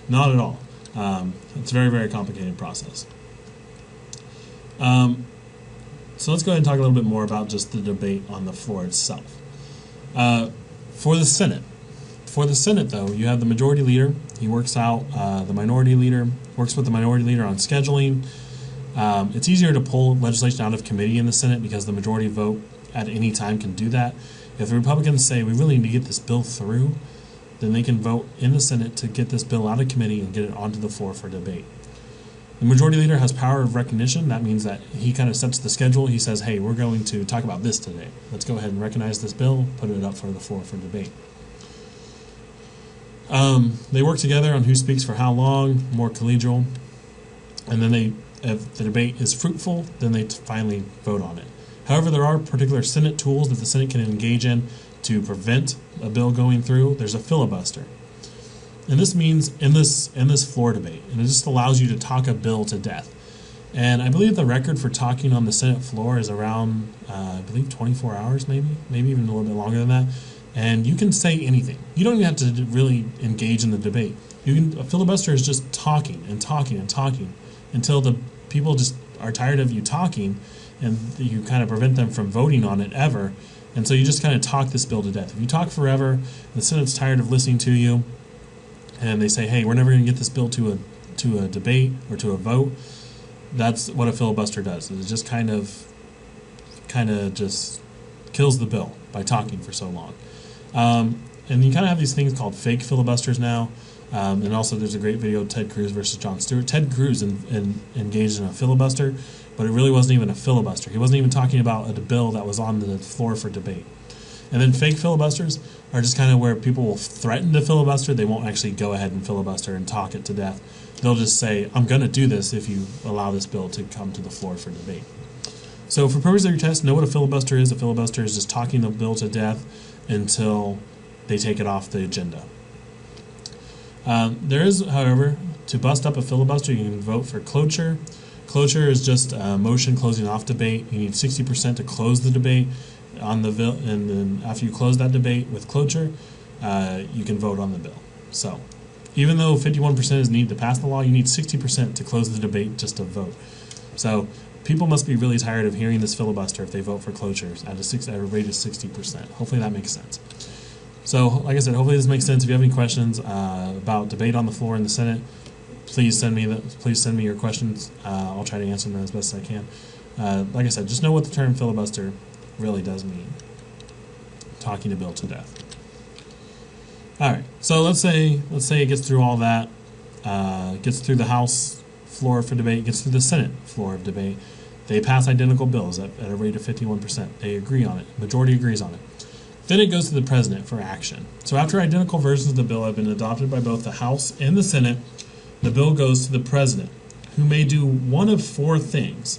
Not at all. It's a very, very complicated process. So let's go ahead and talk a little bit more about just the debate on the floor itself. For the Senate, though, you have the majority leader. He works out the minority leader, works with the minority leader on scheduling. It's easier to pull legislation out of committee in the Senate because the majority vote at any time can do that. If the Republicans say we really need to get this bill through, then they can vote in the Senate to get this bill out of committee and get it onto the floor for debate. The majority leader has power of recognition. That means that he kind of sets the schedule. He says, hey, we're going to talk about this today. Let's go ahead and recognize this bill, put it up for the floor for debate. They work together on who speaks for how long, more collegial, and then if the debate is fruitful, then they finally vote on it. However, there are particular Senate tools that the Senate can engage in to prevent a bill going through. There's a filibuster. And this means in this floor debate, and it just allows you to talk a bill to death. And I believe the record for talking on the Senate floor is around, I believe 24 hours maybe even a little bit longer than that. And you can say anything. You don't even have to really engage in the debate. A filibuster is just talking and talking and talking until the people just are tired of you talking, and you kind of prevent them from voting on it ever. And so you just kind of talk this bill to death. If you talk forever, the Senate's tired of listening to you, and they say, hey, we're never going to get this bill to a debate or to a vote, that's what a filibuster does. It just kind of just kills the bill by talking for so long. And you kind of have these things called fake filibusters now. And also there's a great video of Ted Cruz versus Jon Stewart. Ted Cruz engaged in a filibuster, but it really wasn't even a filibuster. He wasn't even talking about a bill that was on the floor for debate. And then fake filibusters are just kind of where people will threaten to filibuster. They won't actually go ahead and filibuster and talk it to death. They'll just say, I'm going to do this if you allow this bill to come to the floor for debate. So for purposes of your test, know what a filibuster is. A filibuster is just talking the bill to death until they take it off the agenda. There is, however, to bust up a filibuster, you can vote for cloture. Cloture is just a motion closing off debate. You need 60% to close the debate on the bill, and then after you close that debate with cloture, you can vote on the bill. So, even though 51% is needed to pass the law, you need 60% to close the debate just to vote. So, people must be really tired of hearing this filibuster if they vote for closures at a rate of 60%. Hopefully that makes sense. So, like I said, hopefully this makes sense. If you have any questions about debate on the floor in the Senate, please send me your questions. I'll try to answer them as best as I can. Like I said, just know what the term filibuster really does mean. Talking a bill to death. All right. So let's say it gets through all that, gets through the House floor for debate, gets through the Senate floor of debate. They pass identical bills at a rate of 51%. They agree on it. Majority agrees on it. Then it goes to the President for action. So after identical versions of the bill have been adopted by both the House and the Senate, the bill goes to the President, who may do one of four things.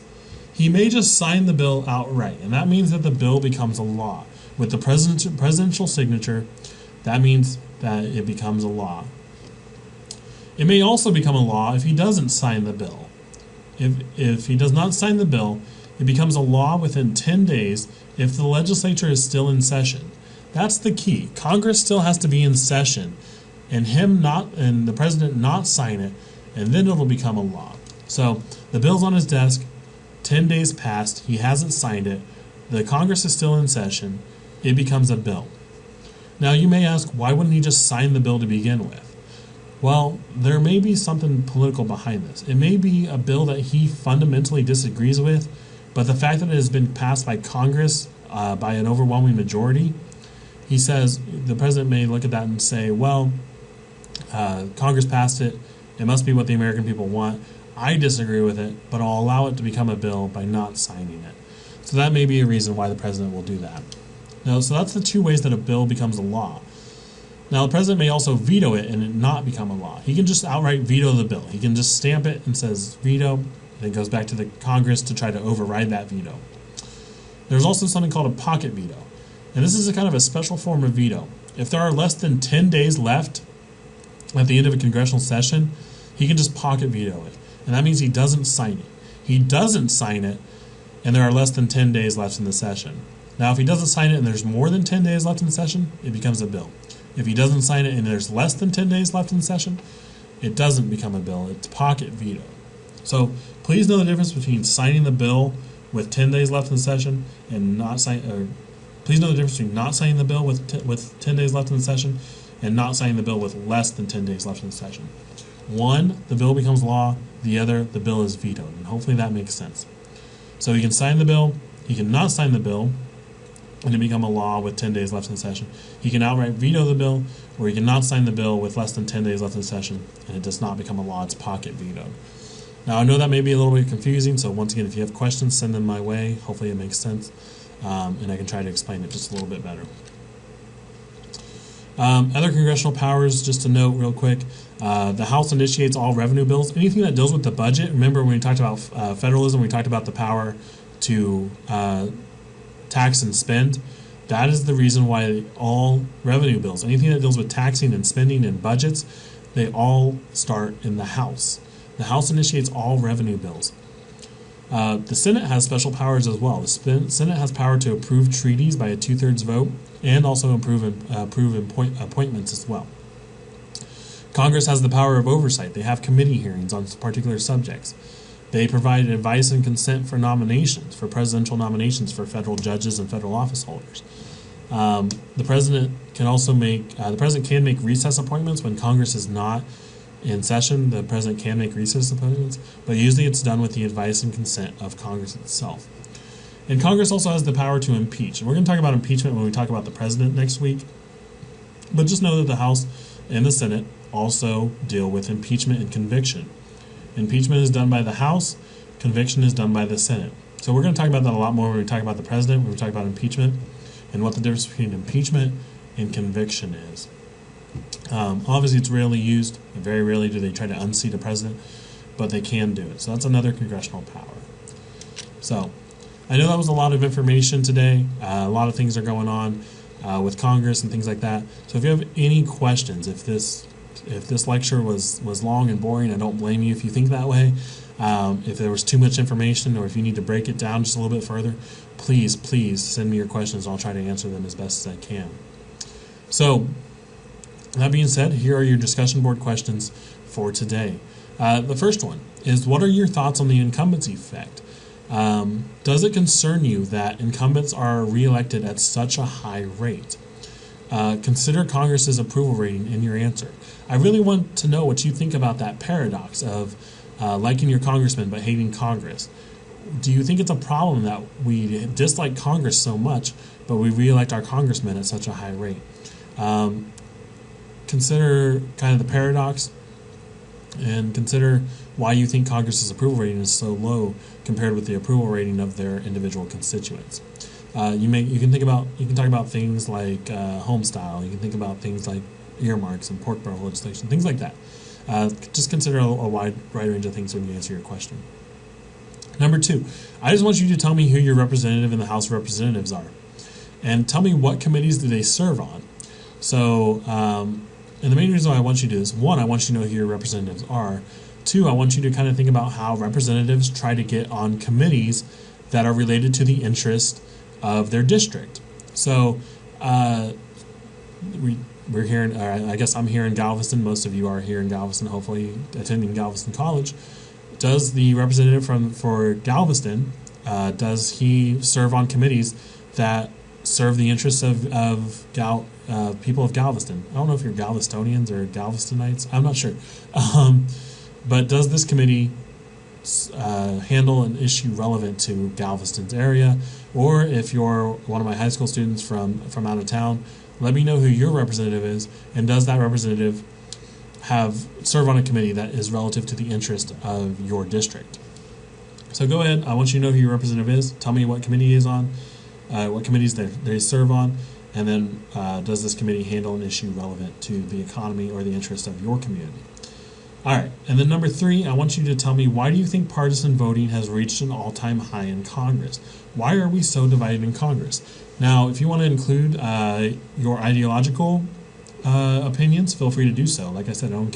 He may just sign the bill outright, and that means that the bill becomes a law. With the presidential signature, that means that it becomes a law. It may also become a law if he doesn't sign the bill. If he does not sign the bill, it becomes a law within 10 days if the legislature is still in session. That's the key. Congress still has to be in session, and the president not sign it, and then it'll become a law. So the bill's on his desk, 10 days passed, he hasn't signed it, the Congress is still in session, it becomes a bill. Now you may ask, why wouldn't he just sign the bill to begin with? Well, there may be something political behind this. It may be a bill that he fundamentally disagrees with, but the fact that it has been passed by Congress by an overwhelming majority, he says the president may look at that and say, well, Congress passed it, it must be what the American people want. I disagree with it, but I'll allow it to become a bill by not signing it. So that may be a reason why the president will do that. Now, so that's the two ways that a bill becomes a law. Now, the president may also veto it and it not become a law. He can just outright veto the bill. He can just stamp it and says veto, and it goes back to the Congress to try to override that veto. There's also something called a pocket veto, and this is a kind of a special form of veto. If there are less than 10 days left at the end of a congressional session, he can just pocket veto it, and that means he doesn't sign it. He doesn't sign it, and there are less than 10 days left in the session. Now, if he doesn't sign it and there's more than 10 days left in the session, it becomes a bill. If he doesn't sign it and there's less than 10 days left in the session, it doesn't become a bill. It's pocket veto. So please know the difference between signing the bill with 10 days left in the session and not signing. Please know the difference between not signing the bill with 10 days left in the session and not signing the bill with less than 10 days left in the session. One, the bill becomes law. The other, the bill is vetoed. And hopefully that makes sense. So he can sign the bill. He can not sign the bill and it become a law with 10 days left in the session. He can outright veto the bill, or he cannot sign the bill with less than 10 days left in the session, and it does not become a law. It's pocket vetoed. Now, I know that may be a little bit confusing, so once again, if you have questions, send them my way. Hopefully it makes sense, and I can try to explain it just a little bit better. Other congressional powers, just to note real quick, the House initiates all revenue bills. Anything that deals with the budget, remember when we talked about federalism, we talked about the power to tax and spend. That is the reason why all revenue bills, anything that deals with taxing and spending and budgets, they all start in the House. The House initiates all revenue bills. The Senate has special powers as well. The Senate has power to approve treaties by a 2/3 vote and also approve appointments as well. Congress has the power of oversight. They have committee hearings on particular subjects. They provide advice and consent for nominations, for presidential nominations for federal judges and federal office holders. The president can make recess appointments when Congress is not in session. The president can make recess appointments, but usually it's done with the advice and consent of Congress itself. And Congress also has the power to impeach. And we're going to talk about impeachment when we talk about the president next week. But just know that the House and the Senate also deal with impeachment and conviction. Impeachment is done by the House. Conviction is done by the Senate. So we're going to talk about that a lot more when we talk about the president, when we talk about impeachment, and what the difference between impeachment and conviction is. Obviously, it's rarely used. Very rarely do they try to unseat a president, but they can do it. So that's another congressional power. So I know that was a lot of information today. A lot of things are going on with Congress and things like that. So if you have any questions, if this lecture was long and boring, I don't blame you if you think that way. If there was too much information, or if you need to break it down just a little bit further, please send me your questions. I'll try to answer them as best as I can. So that being said, here are your discussion board questions for today. The first one is, what are your thoughts on the incumbency effect? Does it concern you that incumbents are reelected at such a high rate? Consider Congress's approval rating in your answer. I really want to know what you think about that paradox of liking your congressman but hating Congress. Do you think it's a problem that we dislike Congress so much, but we reelect our congressmen at such a high rate? Consider kind of the paradox, and consider why you think Congress's approval rating is so low compared with the approval rating of their individual constituents. You can talk about things like home style. You can think about things like earmarks and pork barrel legislation, things like that. Just consider a wide range of things when you answer your question. Number 2, I just want you to tell me who your representative in the House of Representatives are, and tell me what committees do they serve on. So, and the main reason why I want you to do this: 1, I want you to know who your representatives are. 2, I want you to kind of think about how representatives try to get on committees that are related to the interest of their district. So, we're here in, I guess I'm here in Galveston. Most of you are here in Galveston, hopefully attending Galveston College. Does the representative for Galveston, does he serve on committees that serve the interests of people of Galveston? I don't know if you're Galvestonians or Galvestonites. I'm not sure. But does this committee handle an issue relevant to Galveston's area? Or if you're one of my high school students from out of town, let me know who your representative is, and does that representative serve on a committee that is relative to the interest of your district? So go ahead. I want you to know who your representative is. Tell me what committee he is on, what committees they serve on, and then does this committee handle an issue relevant to the economy or the interest of your community? All right, and then number 3, I want you to tell me, why do you think partisan voting has reached an all-time high in Congress? Why are we so divided in Congress? Now, if you want to include your ideological opinions, feel free to do so. Like I said, I don't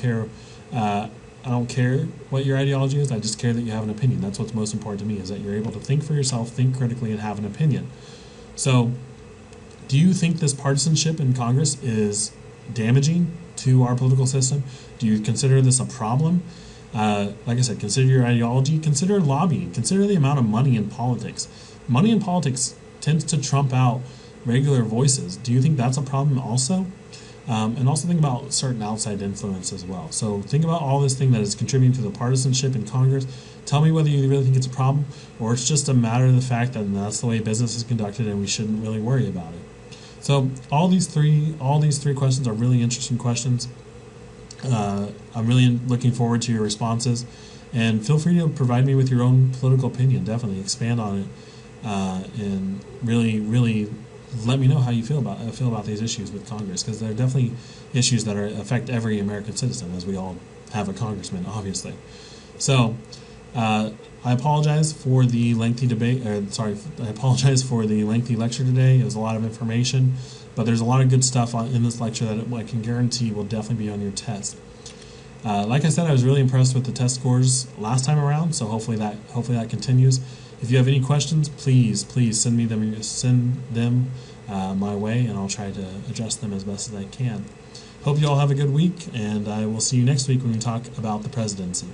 care what your ideology is. I just care that you have an opinion. That's what's most important to me, is that you're able to think for yourself, think critically, and have an opinion. So, do you think this partisanship in Congress is damaging to our political system? Do you consider this a problem? Like I said, consider your ideology, consider lobbying, consider the amount of money in politics. Money in politics tends to trump out regular voices. Do you think that's a problem also? And also think about certain outside influence as well. So think about all this thing that is contributing to the partisanship in Congress. Tell me whether you really think it's a problem or it's just a matter of the fact that that's the way business is conducted and we shouldn't really worry about it. So all these three questions are really interesting questions. I'm really looking forward to your responses, and feel free to provide me with your own political opinion. Definitely expand on it, and really let me know how you feel about these issues with Congress, because they're definitely issues that affect every American citizen, as we all have a congressman, obviously. So I apologize for the lengthy debate. I apologize for the lengthy lecture today. It was a lot of information, but there's a lot of good stuff in this lecture that I can guarantee will definitely be on your test. Like I said, I was really impressed with the test scores last time around, so hopefully that continues. If you have any questions, please send them my way, and I'll try to address them as best as I can. Hope you all have a good week, and I will see you next week when we talk about the presidency.